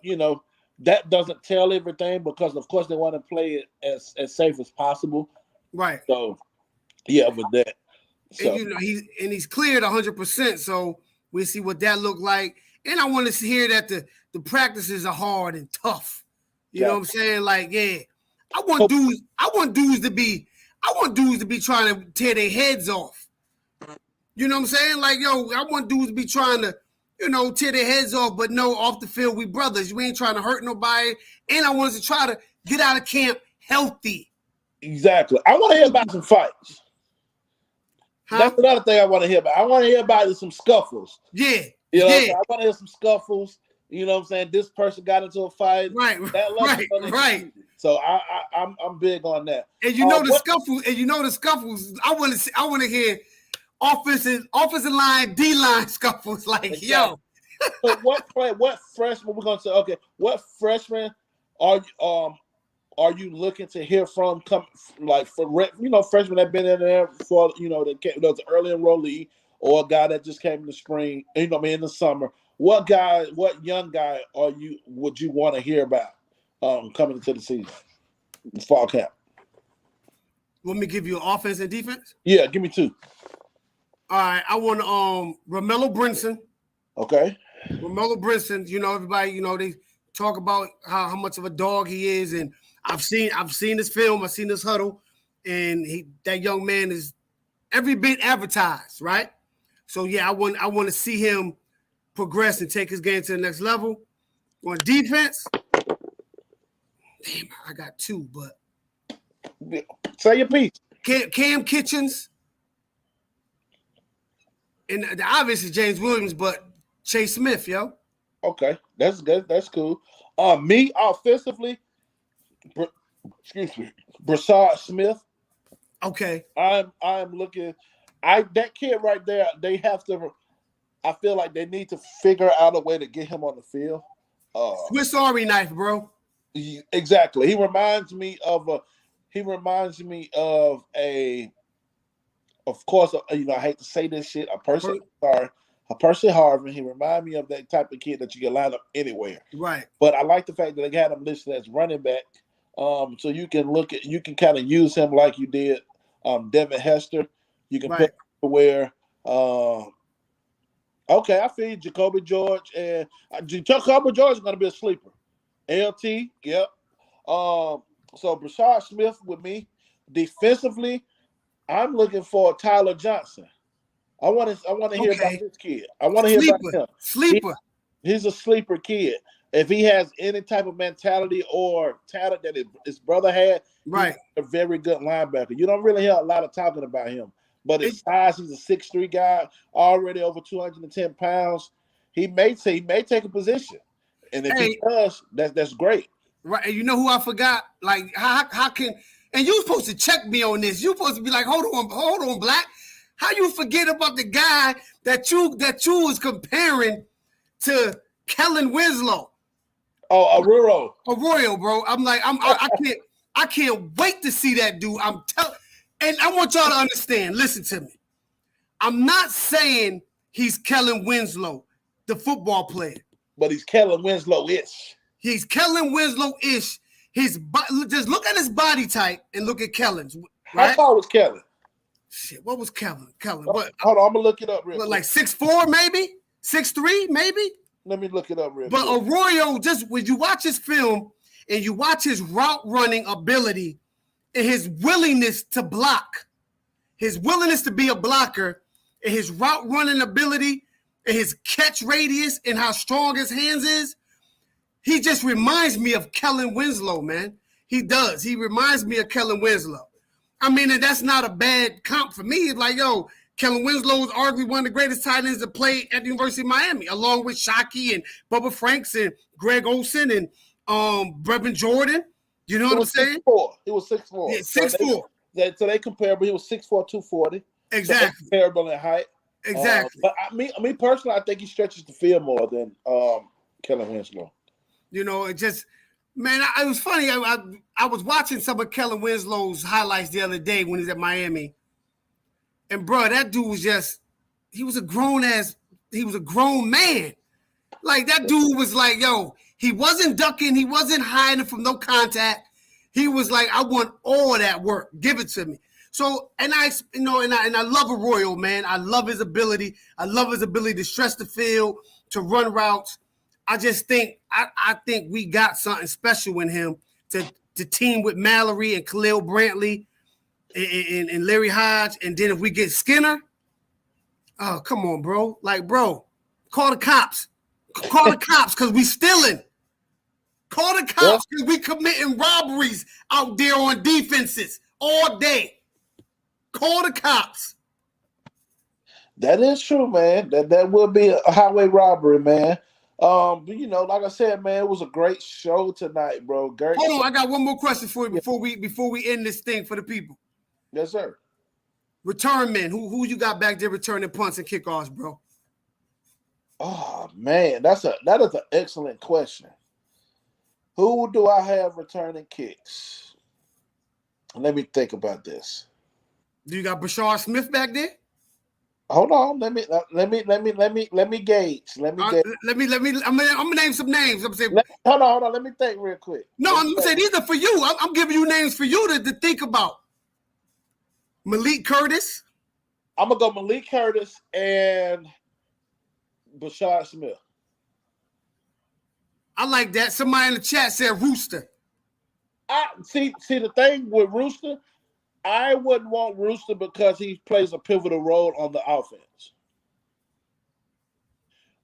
that doesn't tell everything because of course they want to play it as safe as possible. Right. So yeah, with that. So. And he's cleared 100%. So we see what that looked like. And I want to hear that the practices are hard and tough. You know what I'm saying? Like, yeah. I want dudes to be trying to tear their heads off. You know what I'm saying? Like, yo, I want dudes to be trying to, tear their heads off, but no, off the field, we brothers. We ain't trying to hurt nobody. And I want us to try to get out of camp healthy. Exactly. I want to hear about some fights. Huh? That's another thing I want to hear about. I want to hear about some scuffles. Yeah. I want to hear some scuffles. You know what I'm saying? This person got into a fight. Right. Right. So I'm big on that. And the scuffles. I want to hear offensive line, D-line scuffles. Like, exactly. Yo. So what freshman we're gonna say? Okay, what freshman are you looking to hear from? Freshmen that been in there for the early enrollee or a guy that just came in the spring. In the summer. What young guy would you want to hear about coming into the season, fall camp? Want me to give you offense and defense? Yeah, give me two. All right, I want Romello Brinson. Okay. Romello Brinson, everybody, they talk about how much of a dog he is, and I've seen this film, I've seen this huddle, and that young man is every bit advertised, right? So yeah, I want to see him progress and take his game to the next level. On defense, damn, I got two, but say your piece. Cam Kitchens, and the obvious is James Williams, but Chase Smith, yo. Okay, that's good. That's cool. Me offensively, Brashard Smith. Okay, I'm looking. That kid right there. They have to. I feel like they need to figure out a way to get him on the field. Swiss Army knife, bro. Exactly. He reminds me of of course, I hate to say this shit, a Percy Harvin. He reminds me of that type of kid that you can line up anywhere. Right. But I like the fact that they had him listed as running back. So you can kind of use him like you did Devin Hester. You can put him where okay, I feel you, Jacoby George. And Jacoby George is going to be a sleeper. LT, yep. So Brashard Smith with me. Defensively, I'm looking for Tyler Johnson. I want to hear about this kid. I want to hear about him. Sleeper. He's a sleeper kid. If he has any type of mentality or talent that his brother had, right, he's a very good linebacker. You don't really hear a lot of talking about him. But his size, he's a 6'3" guy, already over 210 pounds. He may take a position. And if he does, that's great. Right. And you know who I forgot? Like, how can – and you supposed to check me on this. You supposed to be like, hold on, Black. How you forget about the guy that you was comparing to Kellen Winslow? Oh, Arroyo, bro. I'm like, I can't wait to see that dude. And I want y'all to understand, listen to me. I'm not saying he's Kellen Winslow, the football player. But he's Kellen Winslow-ish. He's Kellen Winslow-ish. Just look at his body type and look at Kellen's. Right? How tall was Kellen? Shit, what was Kellen? What? Hold on, I'm going to look it up real quick. Like 6'4", maybe? 6'3", maybe? Let me look it up real quick. But Arroyo, just when you watch his film and you watch his route running ability and his willingness to block, his willingness to be a blocker, and his route running ability, and his catch radius, and how strong his hands is, he just reminds me of Kellen Winslow, man. He does. He reminds me of Kellen Winslow. I mean, and that's not a bad comp for me. It's like, yo, Kellen Winslow is arguably one of the greatest tight ends to play at the University of Miami, along with Shockey and Bubba Franks and Greg Olsen and Brevin Jordan. You know what I'm saying? 6'4". He was 6'4". Yeah, 6'4". So they comparable. He was 6'4", 240. Exactly. So comparable in height. Exactly. But me personally, I think he stretches the field more than Kellen Winslow. You know, it just, man, it was funny. I was watching some of Kellen Winslow's highlights the other day when he was at Miami. And, bro, that dude was just, he was a grown man. Like, that dude was like, yo, he wasn't ducking. He wasn't hiding from no contact. He was like, I want all that work. Give it to me. So, and I love Arroyo, man. I love his ability. I love his ability to stretch the field, to run routes. I just think, I think we got something special in him to team with Mallory and Khalil Brantley and Larry Hodge. And then if we get Skinner, oh, come on, bro. Like, bro, call the cops. Call the cops because we stealing. Call the cops because we committing robberies out there on defenses all day. Call the cops. That is true, man. That will be a highway robbery, man. But you know, like I said, man, it was a great show tonight, bro. Hold on, I got one more question for you before we end this thing for the people. Yes, sir. Return men. Who you got back there returning punts and kickoffs, bro? Oh man, that is an excellent question. Who do I have returning kicks? Let me think about this. Do you got Bashar Smith back there? Hold on. Let me gauge. I'm gonna name some names. I'm saying. Hold on. Let me think real quick. No, I'm saying these are for you. I'm giving you names for you to think about. Malik Curtis. I'm gonna go Malik Curtis and Bashar Smith. I like that. Somebody in the chat said Rooster. I see the thing with Rooster, I wouldn't want Rooster because he plays a pivotal role on the offense.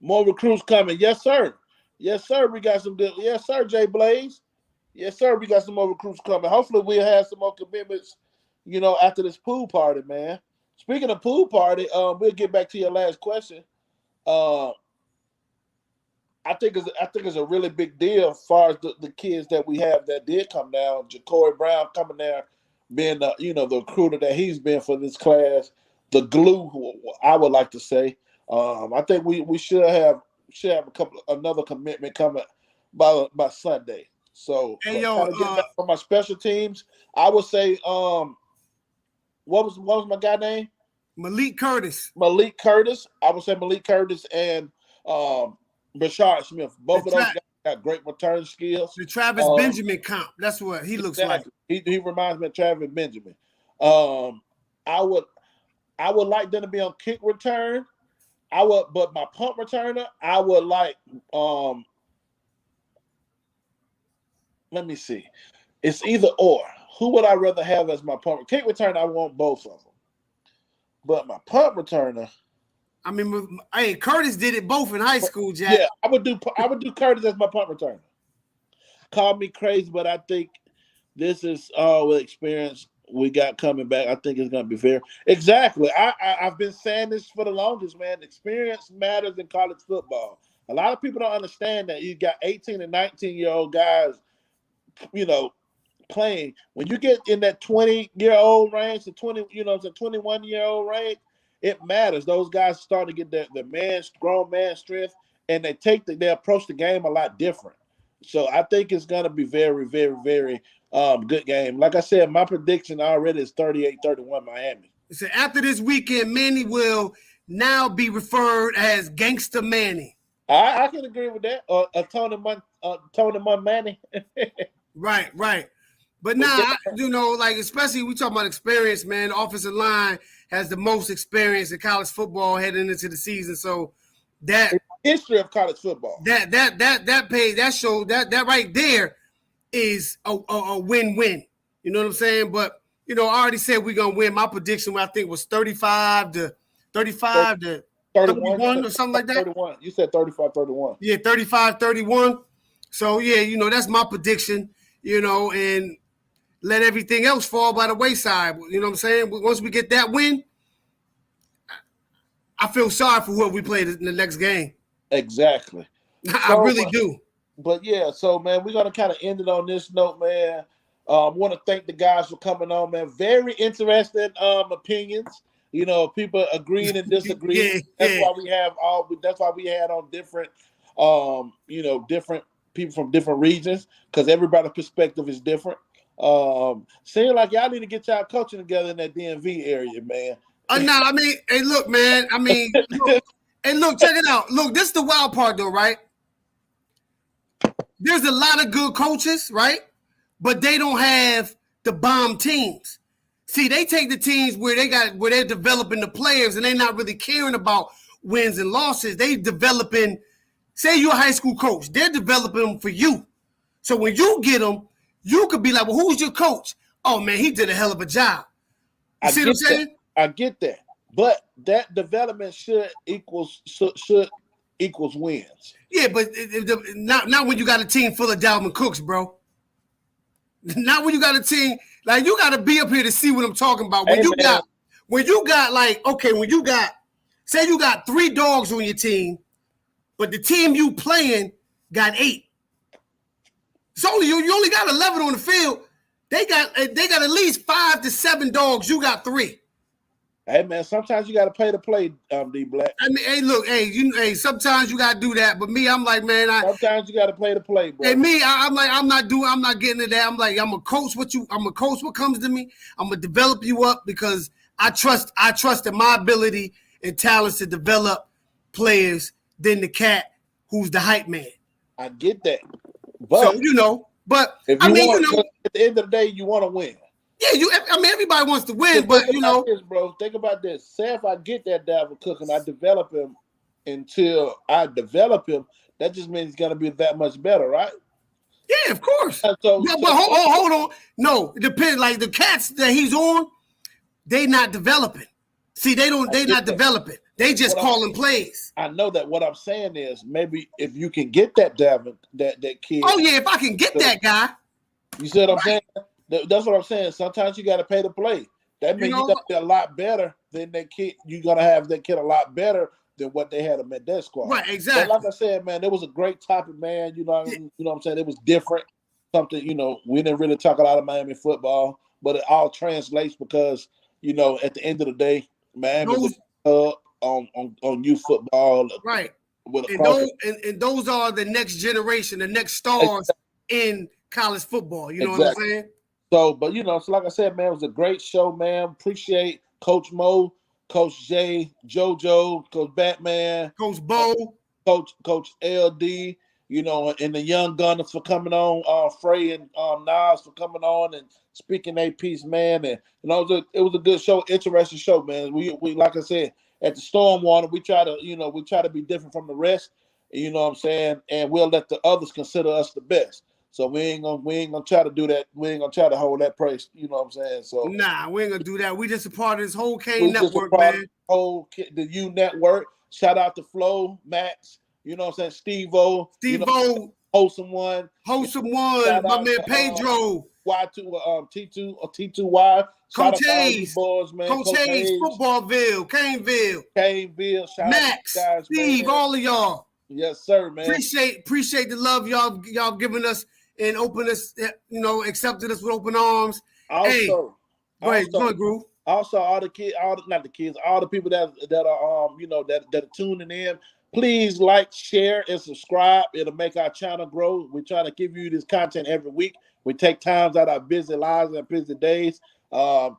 More recruits coming. Yes, sir. Yes, sir. We got some good. Yes, sir, Jay Blaze. Yes, sir. We got some more recruits coming. Hopefully we'll have some more commitments, you know, after this pool party, man. Speaking of pool party, we'll get back to your last question. I think it's a really big deal as far as the kids that we have that did come down. Ja'Cory Brown coming there, being the recruiter that he's been for this class, the glue, I would like to say. I think we should have another commitment coming by Sunday. So hey, kind of get back on my special teams. I would say what was my guy name? Malik Curtis. Malik Curtis. I would say Malik Curtis and Bashar Smith. Both of those guys got great return skills. The Travis Benjamin comp. That's what he looks like. He reminds me of Travis Benjamin. I would like them to be on kick return. But my punt returner, I would like let me see. It's either or. Who would I rather have as my punt? Kick return, I want both of them. But my punt returner, I mean, hey, Curtis did it both in high school, Jack. Yeah, I would do Curtis as my punt returner. Call me crazy, but I think this is all the experience we got coming back. I think it's going to be fair. Exactly. I've been saying this for the longest, man. Experience matters in college football. A lot of people don't understand that. You got 18 and 19-year-old guys, you know, playing. When you get in that 20-year-old range, the 21-year-old range, it matters. Those guys start to get their grown man strength, and they approach the game a lot different. So I think it's going to be very, very, very good game. Like I said, my prediction already is 38-31 Miami. So after this weekend, Manny will now be referred as Gangster Manny. I can agree with that. Tony Mun Manny. Right. But now, like, especially we talking about experience, man. The offensive line has the most experience in college football heading into the season. So that history of college football. That right there is a win-win. You know what I'm saying? But I already said we're gonna win. My prediction, I think, was 35 to 31 or something like that. 31. You said 35-31. Yeah, 35-31. So yeah, that's my prediction. And let everything else fall by the wayside. You know what I'm saying? Once we get that win, I feel sorry for whoever we play in the next game. Exactly. I really do. But yeah, so man, we're gonna kind of end it on this note, man. Want to thank the guys for coming on, man. Very interesting opinions. You know, people agreeing and disagreeing. Yeah, That's yeah. why we have That's why we had on different, different people from different regions because everybody's perspective is different. Seems like y'all need to get y'all coaching together in that DMV area, man. Nah, I mean, hey, look, man. I mean, look, hey, look, check it out. Look, this is the wild part, though, right? There's a lot of good coaches, right? But they don't have the bomb teams. See, they take the teams where they're developing the players and they're not really caring about wins and losses. They developing, say you're a high school coach, they're developing them for you. So when you get them, you could be like, well, who's your coach? Oh man, he did a hell of a job. You see what I'm saying? I get that. But that development should equals wins. Yeah, but not when you got a team full of Dalvin Cooks, bro. Not when you got a team like you got to be up here to see what I'm talking about. When you got say you got 3 dogs on your team, but the team you playing got 8. It's only you only got 11 on the field. They got at least 5 to 7 dogs. You got 3. Hey man, sometimes you got to pay to play, D Black. I mean, hey, look, sometimes you got to do that. But me, I'm like, man, sometimes you got to play to play, bro. Hey, me, I'm like, I'm not getting to that. I'm like, I'm a coach what comes to me. I'm gonna develop you up because I trust in my ability and talents to develop players than the cat who's the hype man. I get that, but so at the end of the day, you want to win. Yeah, everybody wants to win, but this, bro. Think about this. Say if I get that Dalvin Cook and I develop him until I develop him, that just means he's gonna be that much better, right? Yeah, of course. But hold on. No, it depends. Like the cats that he's on, they not developing. See, they not developing. They just calling plays. I know that. What I'm saying is maybe if you can get that Dalvin, that kid. Oh yeah, if I can get that guy. You see what I'm saying? That's what I'm saying. Sometimes you got to pay to play. That means you're gonna be a lot better than that kid. You're gonna have that kid a lot better than what they had him at that squad. Right, exactly. But like I said, man, it was a great topic, man. You know what I'm saying? It was different. Something, we didn't really talk a lot of Miami football, but it all translates because, at the end of the day, Miami's on youth football. Right. And those are the next generation, the next stars in college football. You know what I'm saying? So, but so like I said, man, it was a great show, man. Appreciate Coach Mo, Coach Jay, JoJo, Coach Batman, Coach Bo, Coach LD, and the young gunners for coming on, Frey and Nas for coming on and speaking their piece, man. And it was a good show, interesting show, man. We like I said, at the Stormwarning, we try to be different from the rest. You know what I'm saying? And we'll let the others consider us the best. So we ain't gonna try to do that. We ain't gonna try to hold that praise. You know what I'm saying? So we ain't gonna do that. We just a part of this whole Kane network, man. The U network. Shout out to Flo, Max. You know what I'm saying? Steve-O, Wholesome One, my man Pedro, T2 or T2Y. Coach Hayes, boys, man. Coach Hayes, Footballville, Caneville. Shout Max, out to guys, Steve, man. all of y'all. Yes, sir, man. Appreciate the love y'all giving us and accepted us with open arms. Also, go ahead, Groove. Also, all the kids, all the people that are that are tuning in. Please like, share, and subscribe. It'll make our channel grow. We're trying to give you this content every week. We take times out of our busy lives and busy days, to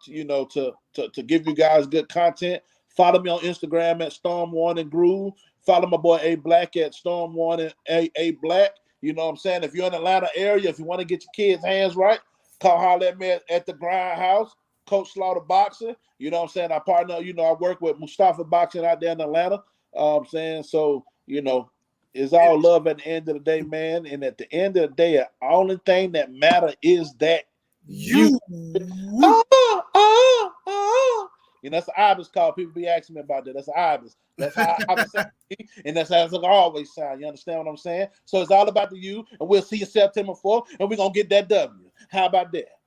give you guys good content. Follow me on Instagram at Stormwarning.Groov. Follow my boy Ablakk at Stormwarning.Ablakk. You know what I'm saying? If you're in the Atlanta area, if you want to get your kids' hands right, holler at me at the Grindhouse, Coach Slaughter Boxing. You know what I'm saying? I partner, I work with Mustafa Boxing out there in Atlanta. I'm saying, so, it's all love at the end of the day, man. And at the end of the day, the only thing that matters is that you. That's the Ibis call. People be asking me about that. That's the Ibis. That's how Ibis sound. And that's how it's always sound. You understand what I'm saying? So it's all about the you. And we'll see you September 4th. And we're going to get that W. How about that?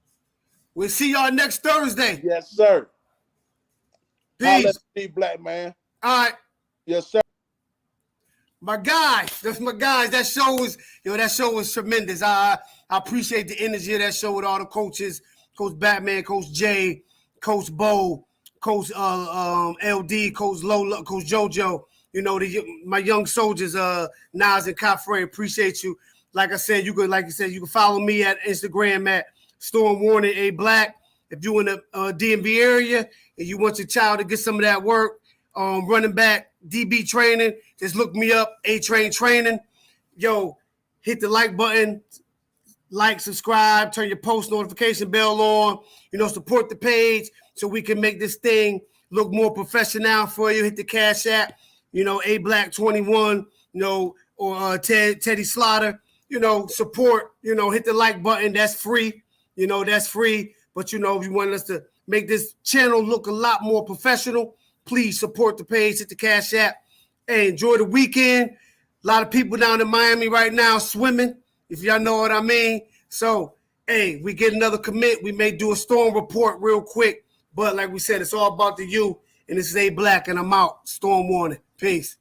We'll see y'all next Thursday. Yes, sir. Peace. Black man. All right. Yes, sir. My guys, that's my guys. That show was tremendous. I appreciate the energy of that show with all the coaches, Coach Batman, Coach Jay, Coach Bo, Coach LD, Coach Lola, Coach JoJo. You know, my young soldiers, Nas and Copfrey, appreciate you. Like I said, you can follow me at Instagram at Stormwarning.Ablakk. If you're in the DMV area and you want your child to get some of that work, running back, DB training, just look me up, A-Train Training. Yo, hit the like button, like, subscribe, turn your post notification bell on, support the page so we can make this thing look more professional for you. Hit the Cash App, Ablakk21, or Teddy Slaughter, support, hit the like button. That's free, that's free. But, if you want us to make this channel look a lot more professional, please support the page, hit the Cash App. Hey, enjoy the weekend. A lot of people down in Miami right now swimming, if y'all know what I mean. So, hey, we get another commit. We may do a storm report real quick. But like we said, it's all about the you. And this is Ablakk, and I'm out. Storm warning. Peace.